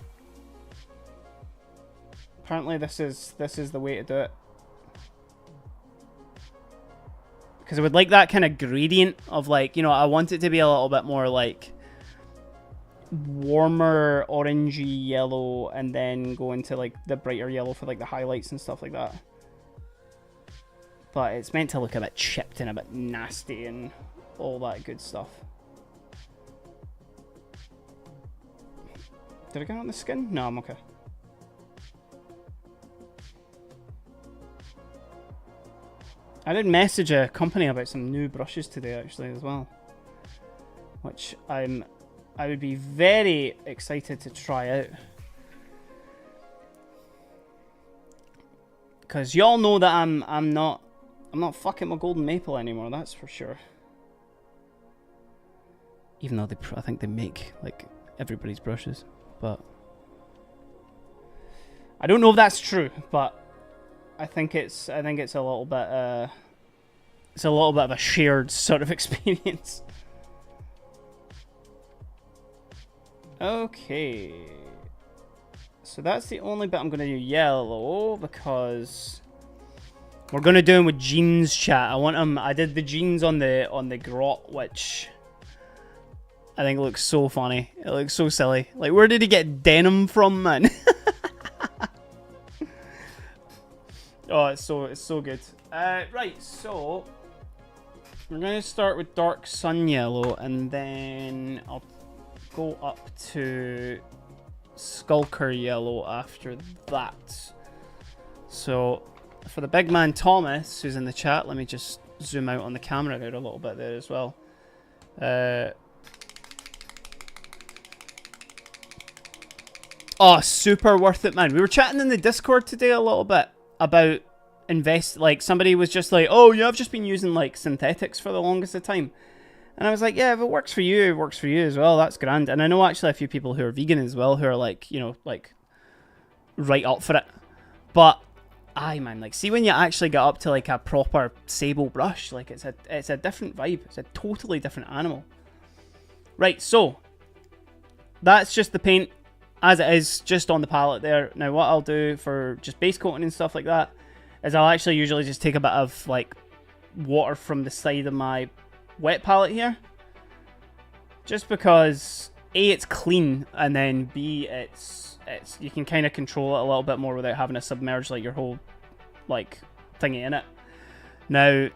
Apparently this is the way to do it, because I would like that kind of gradient of like, you know, I want it to be a little bit more like warmer orangey yellow and then go into like the brighter yellow for like the highlights and stuff like that. But it's meant to look a bit chipped and a bit nasty and all that good stuff. Did I get on the skin? No, I'm okay. I did message a company about some new brushes today actually as well, which I would be very excited to try out. Because y'all know that I'm not fucking my golden maple anymore, that's for sure. Even though I think they make like everybody's brushes, but I don't know if that's true, but I think it's a little bit it's a little bit of a shared sort of experience. Okay. So that's the only bit I'm going to do yellow, because we're going to do them with jeans, chat. I did the jeans on the grot, which I think looks so funny. It looks so silly. Like, where did he get denim from, man? Oh, it's so good. Right, so we're going to start with dark sun yellow, and then I'll go up to Skulker yellow after that. So for the big man Thomas, who's in the chat, let me just zoom out on the camera out a little bit there as well. Oh, super worth it, man. We were chatting in the Discord today a little bit about like somebody was just like, oh yeah, I've just been using like synthetics for the longest of time. And I was like, yeah, if it works for you, it works for you as well. That's grand. And I know actually a few people who are vegan as well, who are like, you know, like right up for it. But aye, man, like, see when you actually get up to like a proper sable brush, like it's a different vibe. It's a totally different animal. Right, so that's just the paint as it is, just on the palette there. Now what I'll do for just base coating and stuff like that is I'll actually usually just take a bit of like water from the side of my wet palette here, just because A, it's clean, and then B, it's you can kind of control it a little bit more without having to submerge like your whole like thingy in it. Now you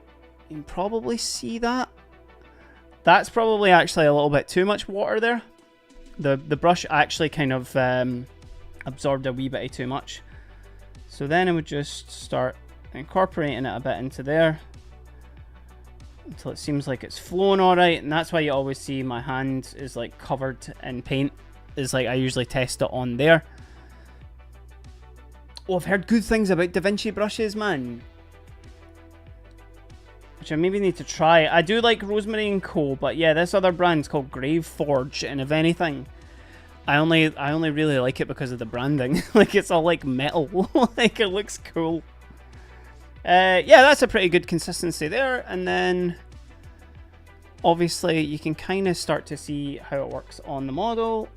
can probably see that that's probably actually a little bit too much water there. The brush actually kind of absorbed a wee bit too much. So then I would just start incorporating it a bit into there until it seems like it's flowing alright, and that's why you always see my hand is like covered in paint. Is like I usually test it on there. Oh, I've heard good things about DaVinci brushes, man, which I maybe need to try. I do like Rosemary & Co, but yeah, this other brand's called Grave Forge, and if anything, I only really like it because of the branding. Like, it's all like metal. Like, it looks cool. Yeah, that's a pretty good consistency there. And then obviously you can kind of start to see how it works on the model.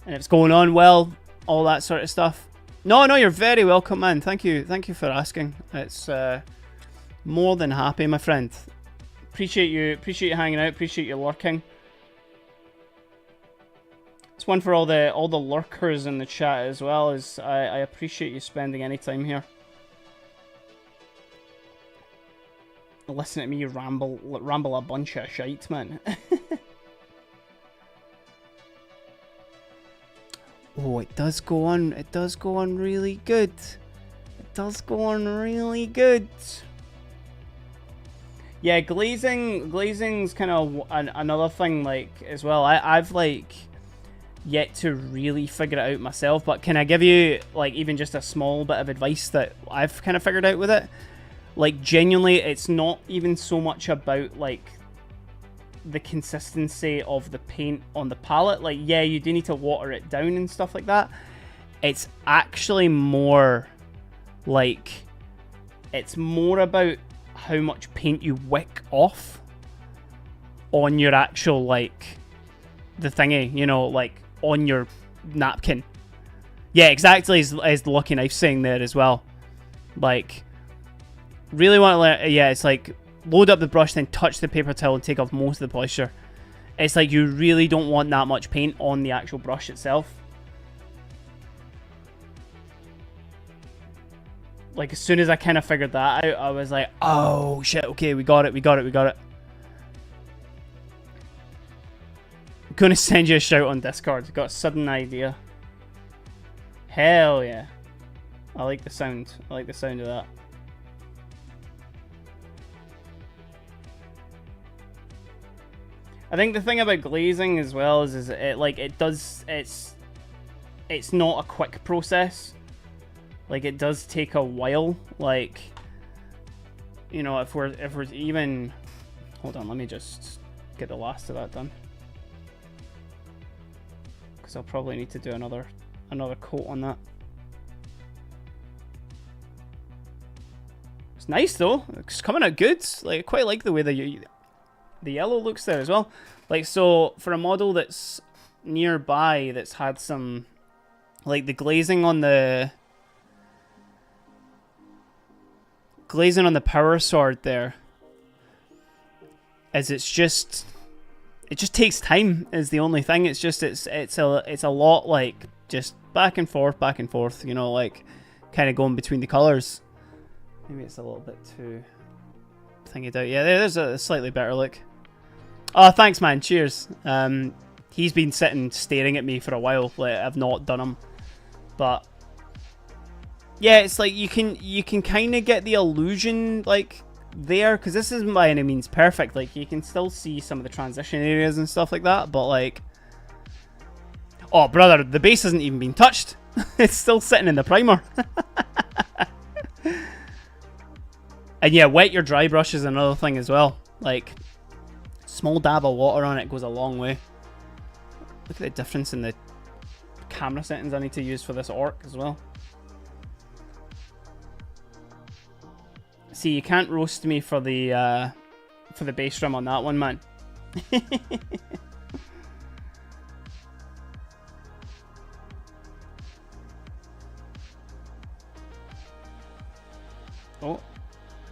And if it's going on well, all that sort of stuff. No, you're very welcome, man. Thank you for asking. It's more than happy, my friend. Appreciate you hanging out. Appreciate you lurking. It's one for all the lurkers in the chat as well. As I appreciate you spending any time here. Listen to me ramble a bunch of shite, man. Oh, it does go on. It does go on really good. It does go on really good. Yeah, glazing's kind of another thing, like, as well. I've like yet to really figure it out myself, but can I give you like even just a small bit of advice that I've kind of figured out with it? Like, genuinely, it's not even so much about like the consistency of the paint on the palette. Like, yeah, you do need to water it down and stuff like that. It's actually more like, it's more about how much paint you wick off on your actual, like, the thingy, you know, like on your napkin. Yeah, exactly, as the Lucky Knife saying there as well. Like, really want to learn. Yeah, it's like load up the brush, then touch the paper towel and take off most of the moisture. It's like you really don't want that much paint on the actual brush itself. Like, as soon as I kind of figured that out, I was like, oh shit, okay, we got it. I'm gonna send you a shout on Discord. Got a sudden idea. Hell yeah. I like the sound. of that. I think the thing about glazing as well is it like it's not a quick process. Like, it does take a while. Like, you know, if we're even Hold on, let me just get the last of that done. Because I'll probably need to do another coat on that. It's nice though. It's coming out good. Like, I quite like the way the yellow looks there as well. Like, so for a model that's nearby that's had some, like, the glazing on the power sword there, as it just takes time is the only thing. It's just it's a lot, like, just back and forth, you know, like kind of going between the colors. Maybe it's a little bit too thingied out. Yeah, there's a slightly better look. Oh, thanks, man. Cheers. He's been sitting staring at me for a while. Like, I've not done him, but yeah, it's like you can kind of get the illusion, like, there, because this isn't by any means perfect. Like, you can still see some of the transition areas and stuff like that, but like, oh brother, the base hasn't even been touched. It's still sitting in the primer. And yeah, wet your dry brush is another thing as well. Like, small dab of water on it goes a long way. Look at the difference in the camera settings I need to use for this orc as well. See, you can't roast me for the base trim on that one, man. Oh,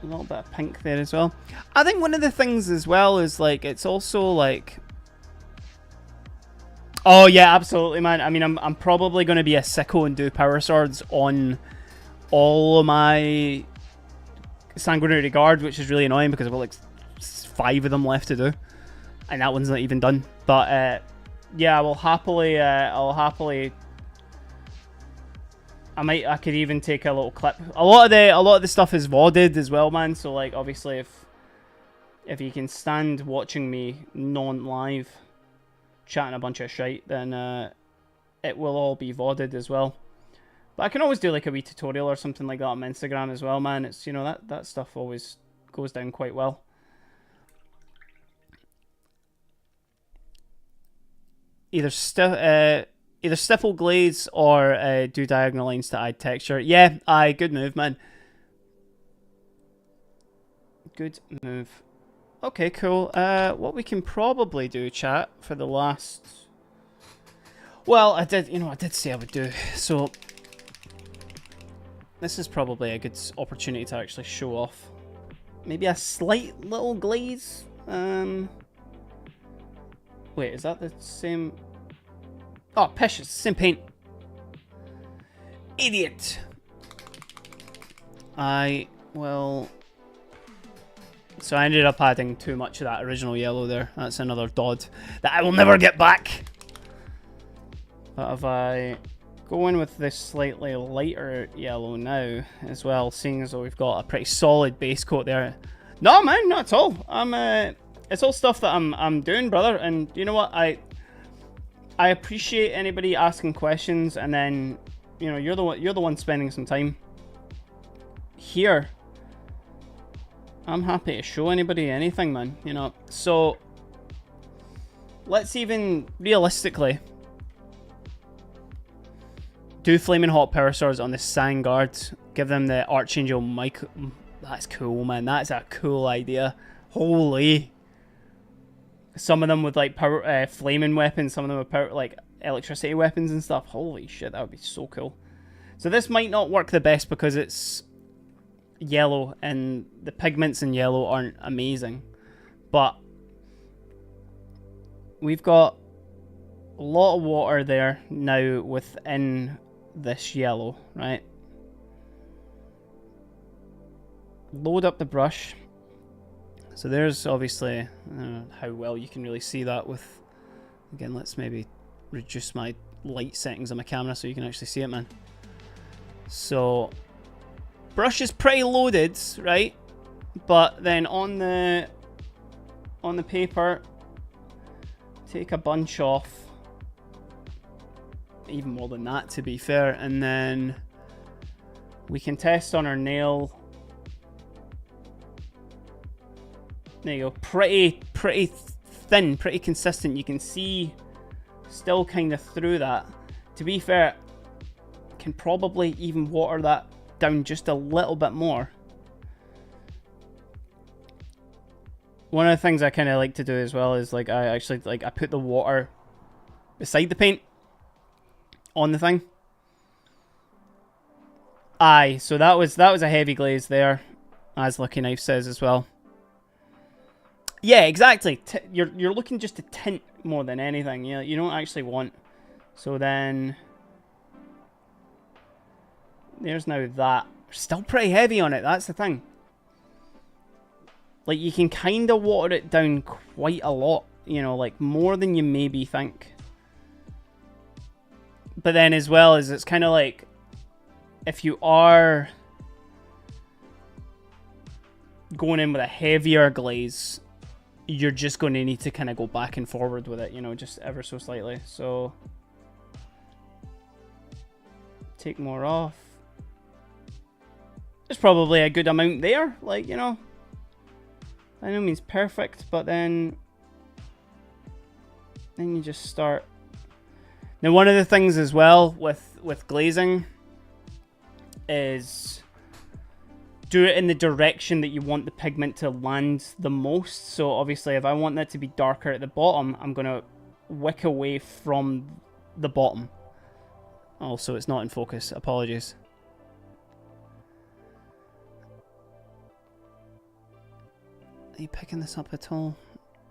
a little bit of pink there as well. I think one of the things as well is, like, it's also like, oh yeah, absolutely, man. I mean, I'm probably going to be a sicko and do power swords on all of my Sanguinary Guard, which is really annoying because I've got like 5 of them left to do, and that one's not even done. But yeah, I could even take a little clip. A lot of the stuff is VODed as well, man. So, like, obviously, if you can stand watching me non-live chatting a bunch of shite, then it will all be VODed as well. But I can always do like a wee tutorial or something like that on Instagram as well, man. It's, you know, that stuff always goes down quite well. Either stipple glaze or do diagonal lines to add texture. Yeah, aye, good move, man. Good move. Okay, cool. What we can probably do, chat, for the last... Well, I did say I would do. So, this is probably a good opportunity to actually show off. Maybe a slight little glaze. Wait, is that the same... Oh, pish, it's the same paint. Idiot. I will... So I ended up adding too much of that original yellow there. That's another dod that I will never get back. But if I go in with this slightly lighter yellow now as well, seeing as though we've got a pretty solid base coat there. No, man, not at all. It's all stuff that I'm doing, brother. And you know what? I appreciate anybody asking questions, and then, you know, you're the one spending some time here. I'm happy to show anybody anything, man. You know, so let's even realistically do Flaming Hot Power Swords on the Sangard. Give them the Archangel Michael. That's cool, man. That's a cool idea. Holy. Some of them with like power, flaming weapons. Some of them with power, like electricity weapons and stuff. Holy shit, that would be so cool. So this might not work the best because it's yellow and the pigments in yellow aren't amazing. But we've got a lot of water there now within this yellow, right? Load up the brush. So there's obviously, I don't know how well you can really see that with, again, let's maybe reduce my light settings on my camera so you can actually see it, man. So brush is pretty loaded, right? But then on the paper, take a bunch off. Even more than that, to be fair, and then we can test on our nail. There you go. Pretty thin, pretty consistent. You can see still kind of through that. To be fair, can probably even water that down just a little bit more. One of the things I kind of like to do as well is like I put the water beside the paint on the thing. Aye, so that was a heavy glaze there, as Lucky Knife says as well. Yeah, exactly. You're looking just to tint more than anything. You don't actually want. So then there's now that. Still pretty heavy on it. That's the thing. Like, you can kind of water it down quite a lot. Like more than you maybe think. But then as well as it's kind of like, if you are going in with a heavier glaze, you're just going to need to kind of go back and forward with it, just ever so slightly. So take more off. There's probably a good amount there, like, by no means perfect, but then you just start. Now, one of the things as well with glazing is do it in the direction that you want the pigment to land the most. So obviously, if I want that to be darker at the bottom, I'm going to wick away from the bottom. Also, it's not in focus. Apologies. Are you picking this up at all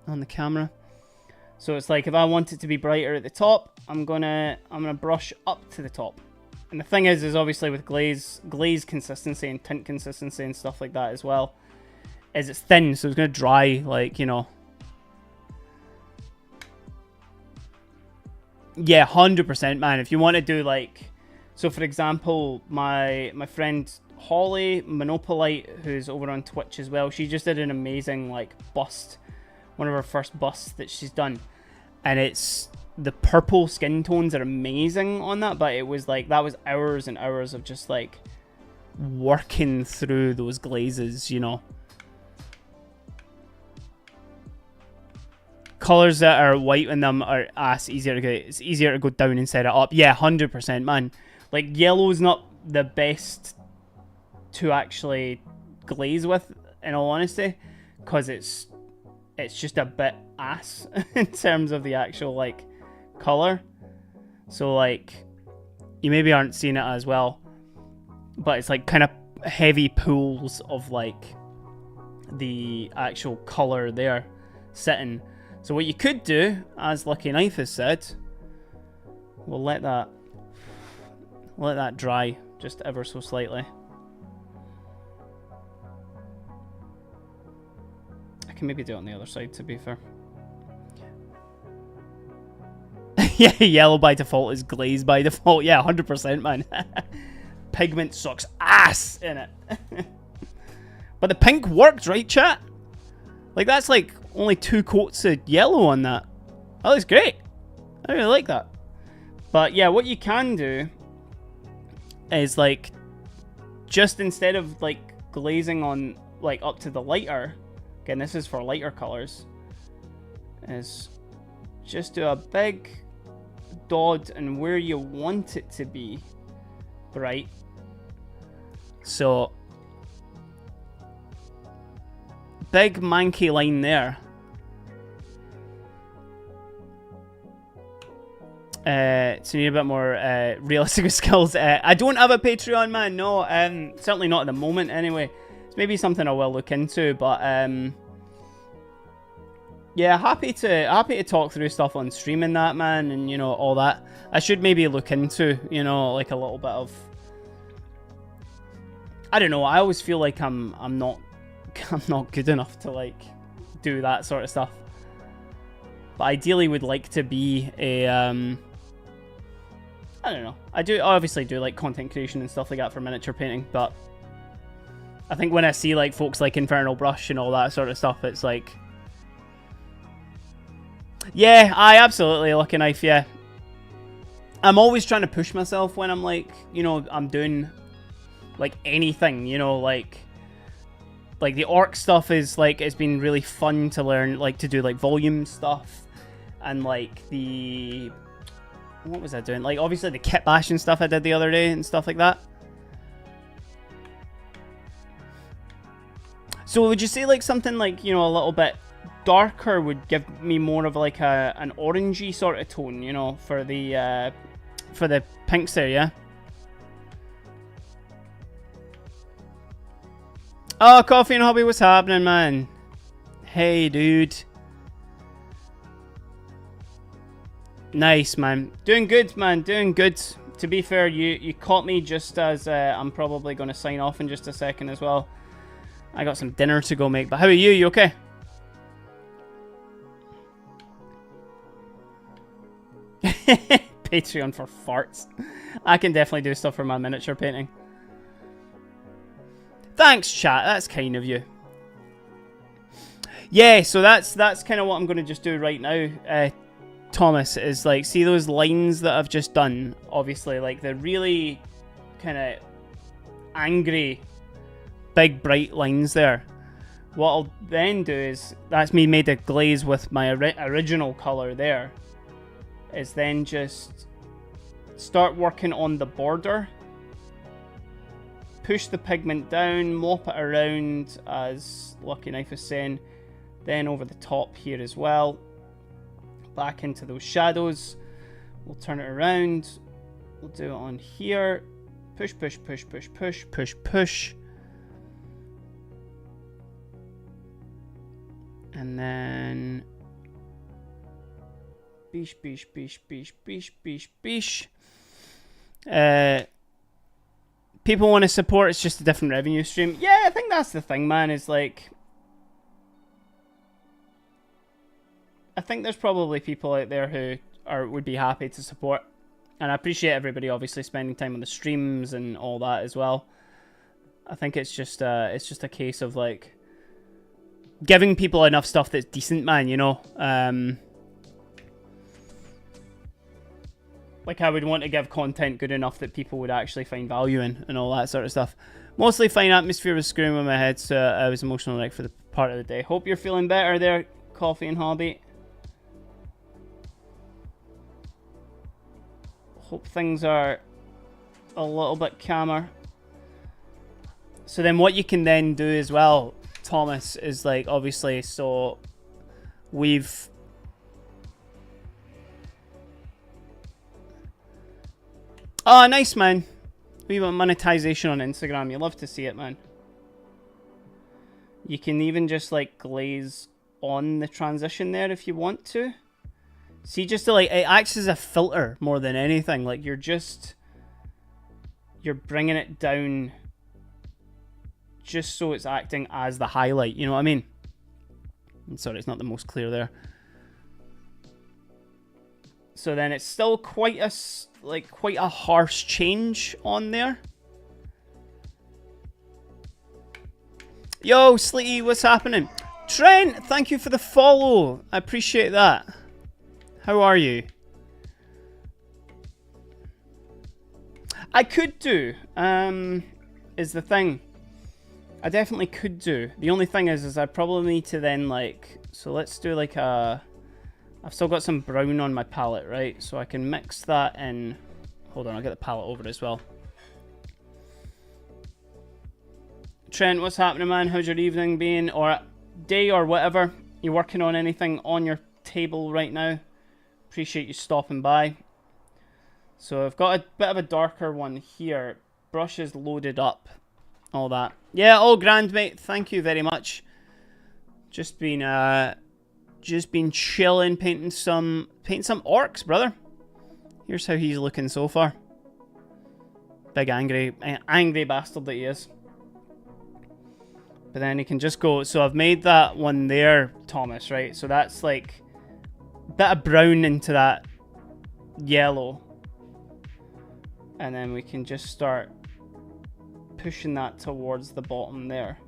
on the camera? So it's like, if I want it to be brighter at the top, I'm gonna brush up to the top. And the thing is obviously with glaze consistency and tint consistency and stuff like that as well, is it's thin, so it's gonna dry, like, Yeah, 100%, man. If you want to do like, so for example, my friend Holly Monopolite, who's over on Twitch as well, she just did an amazing like bust, one of her first busts that she's done, and it's the purple skin tones are amazing on that, but it was like, that was hours and hours of just like working through those glazes, Colors that are white in them are easier to get. It's easier to go down and set it up. Yeah, 100%, man. Like, yellow's not the best to actually glaze with, in all honesty, because it's just a bit ass in terms of the actual like color. So like, you maybe aren't seeing it as well, but it's like kind of heavy pools of like the actual color there sitting. So what you could do, as Lucky Knife has said, we'll let that dry just ever so slightly. I can maybe do it on the other side, to be fair. Yeah, yellow by default is glaze by default. Yeah, 100%, man. Pigment sucks ass in it. But the pink worked, right, chat? Like, that's like only 2 coats of yellow on that. That looks great. I really like that. But yeah, what you can do is like, just instead of like glazing on like up to the lighter, again, this is for lighter colors, is just do a big dot and where you want it to be bright. So big manky line there. So you need a bit more realistic skills. I don't have a Patreon, man. No, certainly not at the moment. Anyway, it's maybe something I will look into. But yeah, happy to talk through stuff on stream and that, man, and all that. I should maybe look into like a little bit of. I don't know. I always feel like I'm not good enough to like do that sort of stuff. But ideally would like to be a I don't know. I obviously do like content creation and stuff like that for miniature painting, but I think when I see like folks like Infernal Brush and all that sort of stuff, it's like, yeah, I absolutely Lucky Knife, yeah. I'm always trying to push myself when I'm like, I'm doing like anything, like Like the orc stuff is like, it's been really fun to learn, like to do like volume stuff, and like the, what was I doing? Like obviously the kit bashing stuff I did the other day and stuff like that. So would you say like something like, you know, a little bit darker would give me more of like an orangey sort of tone, you know, for the pinks there, yeah? Oh, Coffee and Hobby, what's happening, man? Hey, dude. Nice, man. Doing good, man. Doing good. To be fair, you caught me just as I'm probably going to sign off in just a second as well. I got some dinner to go make, but how are you? You okay? Patreon for farts. I can definitely do stuff for my miniature painting. Thanks, chat. That's kind of you. Yeah, so that's kind of what I'm going to just do right now, Thomas, is like, see those lines that I've just done? Obviously, like the really kind of angry, big, bright lines there. What I'll then do is, that's me made a glaze with my original colour there, is then just start working on the border. Push the pigment down, mop it around, as Lucky Knife is saying. Then over the top here as well. Back into those shadows. We'll turn it around. We'll do it on here. Push, push, push, push, push, push, push. And then... Bish, bish, bish, bish, bish, bish, bish. People want to support, it's just a different revenue stream. Yeah, I think that's the thing, man, is like... I think there's probably people out there who would be happy to support. And I appreciate everybody obviously spending time on the streams and all that as well. I think it's just a case of like... giving people enough stuff that's decent, man, you know? Like, I would want to give content good enough that people would actually find value in and all that sort of stuff. Mostly fine atmosphere was screwing with my head, so I was emotional like for the part of the day. Hope you're feeling better there, Coffee and Hobby. Hope things are a little bit calmer. So then what you can then do as well, Thomas, is like, obviously, so we've... Oh, nice, man. We want monetization on Instagram. You love to see it, man. You can even just, like, glaze on the transition there if you want to. See, just to, like, it acts as a filter more than anything. Like, you're bringing it down just so it's acting as the highlight. You know what I mean? I'm sorry, it's not the most clear there. So then it's still quite a harsh change on there. Yo, Sleety, what's happening? Trent, thank you for the follow. I appreciate that. How are you? I could do, is the thing. I definitely could do. The only thing is I probably need to then, like, so let's do like a... I've still got some brown on my palette, right? So I can mix that in. Hold on, I'll get the palette over as well. Trent, what's happening, man? How's your evening been? Or day or whatever? You working on anything on your table right now? Appreciate you stopping by. So I've got a bit of a darker one here. Brush is loaded up. All that. Yeah, all grand, mate. Thank you very much. Just been chilling, painting some orcs, brother. Here's how he's looking so far. Big angry bastard that he is. But then he can just go. So I've made that one there, Thomas, right? So that's like a bit of brown into that yellow. And then we can just start pushing that towards the bottom there.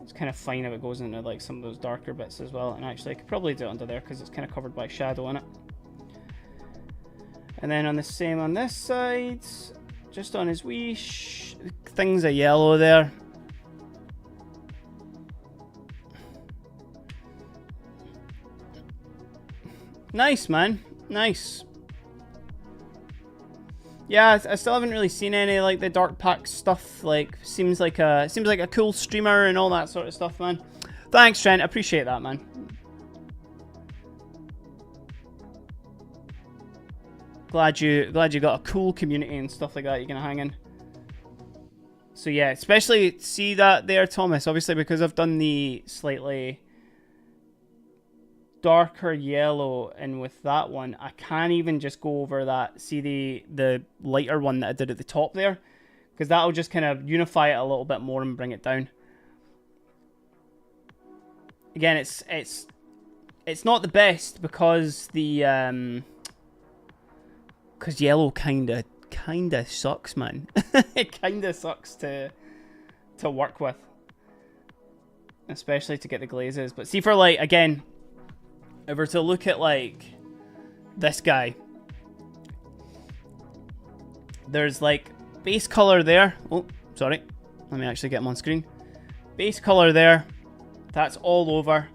It's kind of fine if it goes into like some of those darker bits as well. And actually I could probably do it under there because it's kind of covered by shadow in it. And then on the same on this side, just on his wee things of yellow there. Nice, man. Nice. Yeah, I still haven't really seen any like the dark pack stuff. Like, seems like a cool streamer and all that sort of stuff, man. Thanks, Trent. I appreciate that, man. Glad you got a cool community and stuff like that you're gonna hang in. So yeah, especially see that there, Thomas. Obviously, because I've done the slightly darker yellow, and with that one, I can't even just go over that. See the lighter one that I did at the top there, because that'll just kind of unify it a little bit more and bring it down. Again, it's not the best because the because yellow kinda sucks, man. It kinda sucks to work with, especially to get the glazes. But see, for like, again, if we're to look at like this guy, there's like base color there. Oh, sorry, let me actually get him on screen. Base color there, that's all over.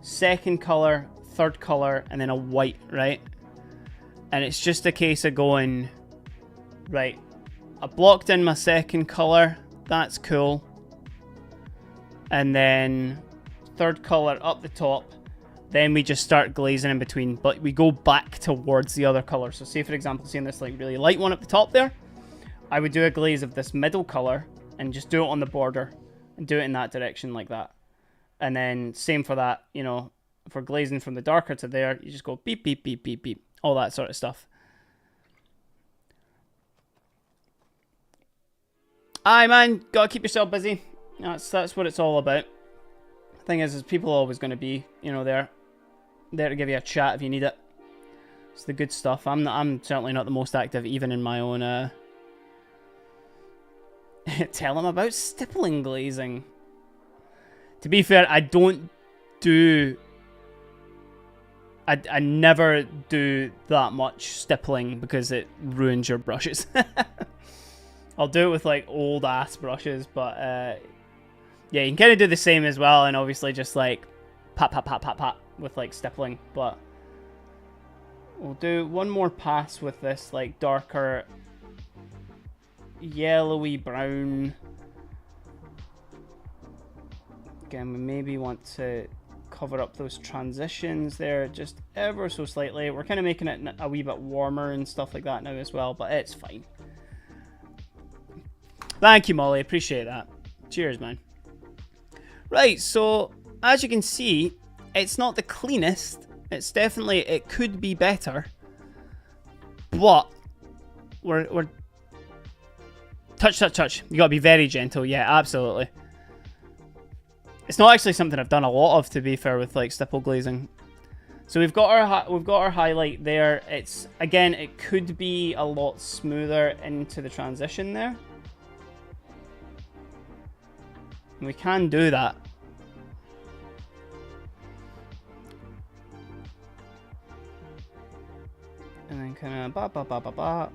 Second color, third color, and then a white, right? And it's just a case of going, right, I blocked in my second color, that's cool. And then third color up the top. Then we just start glazing in between, but we go back towards the other color. So say, for example, seeing this like really light one up the top there, I would do a glaze of this middle color and just do it on the border and do it in that direction like that. And then same for that, you know, if we're glazing from the darker to there, you just go beep, beep, beep, beep, beep. All that sort of stuff. Aye, man, gotta keep yourself busy. That's what it's all about. The thing is people are always going to be, you know, there to give you a chat if you need it. It's the good stuff. I'm certainly not the most active, even in my own. Tell them about stippling glazing. To be fair, I don't do. I never do that much stippling because it ruins your brushes. I'll do it with like old ass brushes, but yeah, you can kind of do the same as well, and obviously just like pat pat pat pat pat with like stippling. But we'll do one more pass with this like darker yellowy brown. Again, we maybe want to cover up those transitions there just ever so slightly. We're kind of making it a wee bit warmer and stuff like that now as well, but it's fine. Thank you, Molly. Appreciate that. Cheers, man. Right, so as you can see, it's not the cleanest. It's definitely, it could be better, but we're touch, touch, touch. You gotta be very gentle. Yeah, absolutely. It's not actually something I've done a lot of, to be fair, with like stipple glazing. So we've got our highlight there. It's, again, it could be a lot smoother into the transition there. And we can do that. And then kind of ba ba ba ba ba.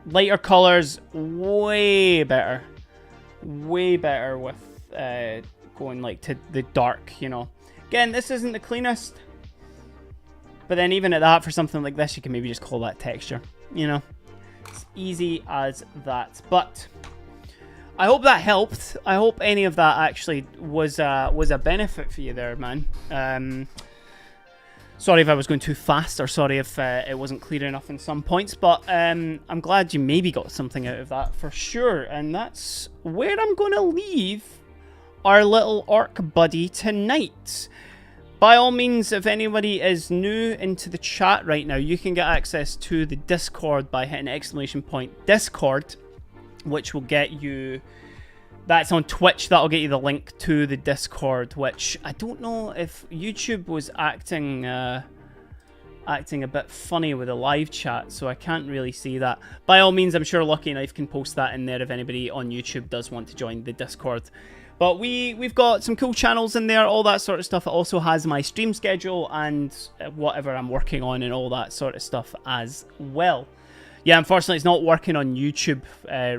Lighter colors, way better. Way better with going like to the dark, you know. Again, this isn't the cleanest, but then even at that, for something like this, you can maybe just call that texture, you know. It's easy as that. But I hope that helped. I hope any of that actually was a benefit for you there, man. Sorry if I was going too fast, or sorry if it wasn't clear enough in some points, but I'm glad you maybe got something out of that for sure. And that's where I'm going to leave our little orc buddy tonight. By all means, if anybody is new into the chat right now, you can get access to the Discord by hitting !Discord, which will get you... That's on Twitch. That'll get you the link to the Discord, which I don't know if YouTube was acting a bit funny with a live chat, so I can't really see that. By all means, I'm sure Lucky Knife can post that in there if anybody on YouTube does want to join the Discord. But we've got some cool channels in there, all that sort of stuff. It also has my stream schedule and whatever I'm working on and all that sort of stuff as well. Yeah, unfortunately, it's not working on YouTube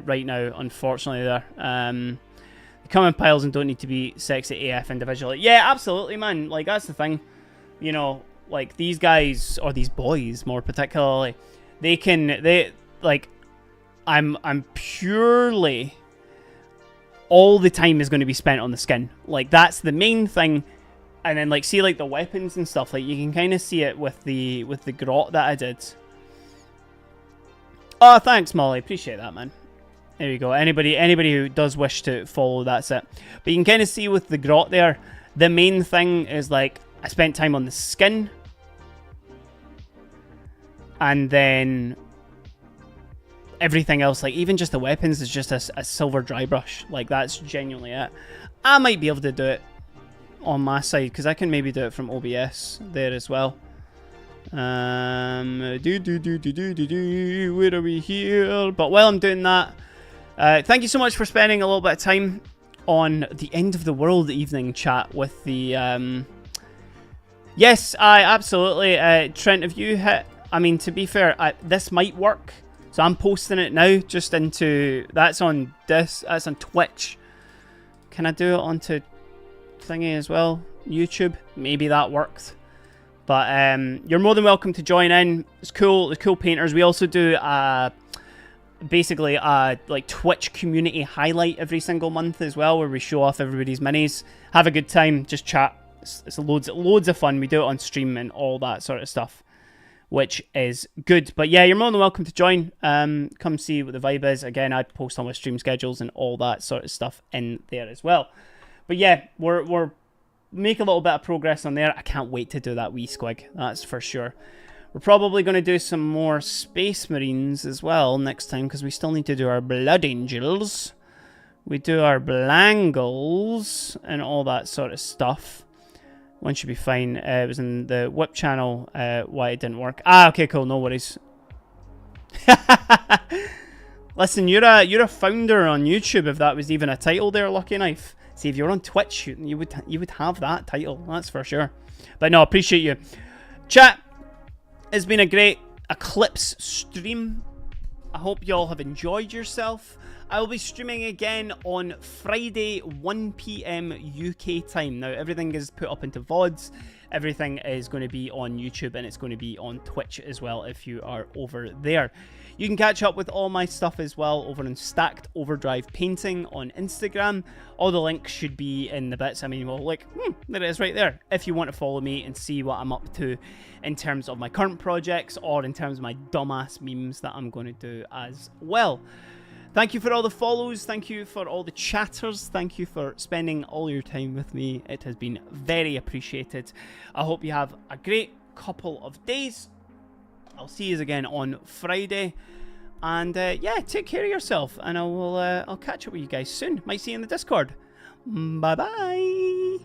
right now, unfortunately, there. They come in piles and don't need to be sexy AF individually. Yeah, absolutely, man. Like, that's the thing. You know, like these guys, or these boys more particularly, I'm purely, all the time is going to be spent on the skin. Like, that's the main thing. And then, like, see, like, the weapons and stuff, like, you can kind of see it with the grot that I did. Oh, thanks, Molly. Appreciate that, man. There you go. Anybody who does wish to follow, that's it. But you can kind of see with the grot there, the main thing is, like, I spent time on the skin. And then everything else, like, even just the weapons is just a silver dry brush. Like, that's genuinely it. I might be able to do it on my side, because I can maybe do it from OBS there as well. Where are we here? But while I'm doing that, thank you so much for spending a little bit of time on the End of the World evening chat with the yes, I absolutely Trent, have you hit, I mean, to be fair, this might work, so I'm posting it now just into, that's on Twitch. Can I do it onto thingy as well? YouTube? Maybe that worked. But you're more than welcome to join in. It's cool. It's cool painters. We also do basically a like Twitch community highlight every single month as well, where we show off everybody's minis. Have a good time. Just chat. It's loads of fun. We do it on stream and all that sort of stuff, which is good. But yeah, you're more than welcome to join. Come see what the vibe is. Again, I post all my stream schedules and all that sort of stuff in there as well. But yeah, we're make a little bit of progress on there. I can't wait to do that wee squig, that's for sure. We're probably going to do some more Space Marines as well next time, because we still need to do our Blood Angels. We do our Blangles and all that sort of stuff. One should be fine. It was in the Whip channel why it didn't work. Ah, okay, cool, no worries. Listen, you're a founder on YouTube, if that was even a title there, Lucky Knife. See, if you're on Twitch, you would have that title, that's for sure. But no, appreciate you. Chat, it's been a great Eclipse stream. I hope you all have enjoyed yourself. I will be streaming again on Friday, 1 PM UK time. Now, everything is put up into VODs. Everything is going to be on YouTube, and it's going to be on Twitch as well if you are over there. You can catch up with all my stuff as well over on Stacked Overdrive Painting on Instagram. All the links should be in the bits. I mean, well, like, there it is right there. If you want to follow me and see what I'm up to in terms of my current projects, or in terms of my dumbass memes that I'm going to do as well. Thank you for all the follows. Thank you for all the chatters. Thank you for spending all your time with me. It has been very appreciated. I hope you have a great couple of days. I'll see you again on Friday. And yeah, take care of yourself. And I'll catch up with you guys soon. Might see you in the Discord. Bye-bye.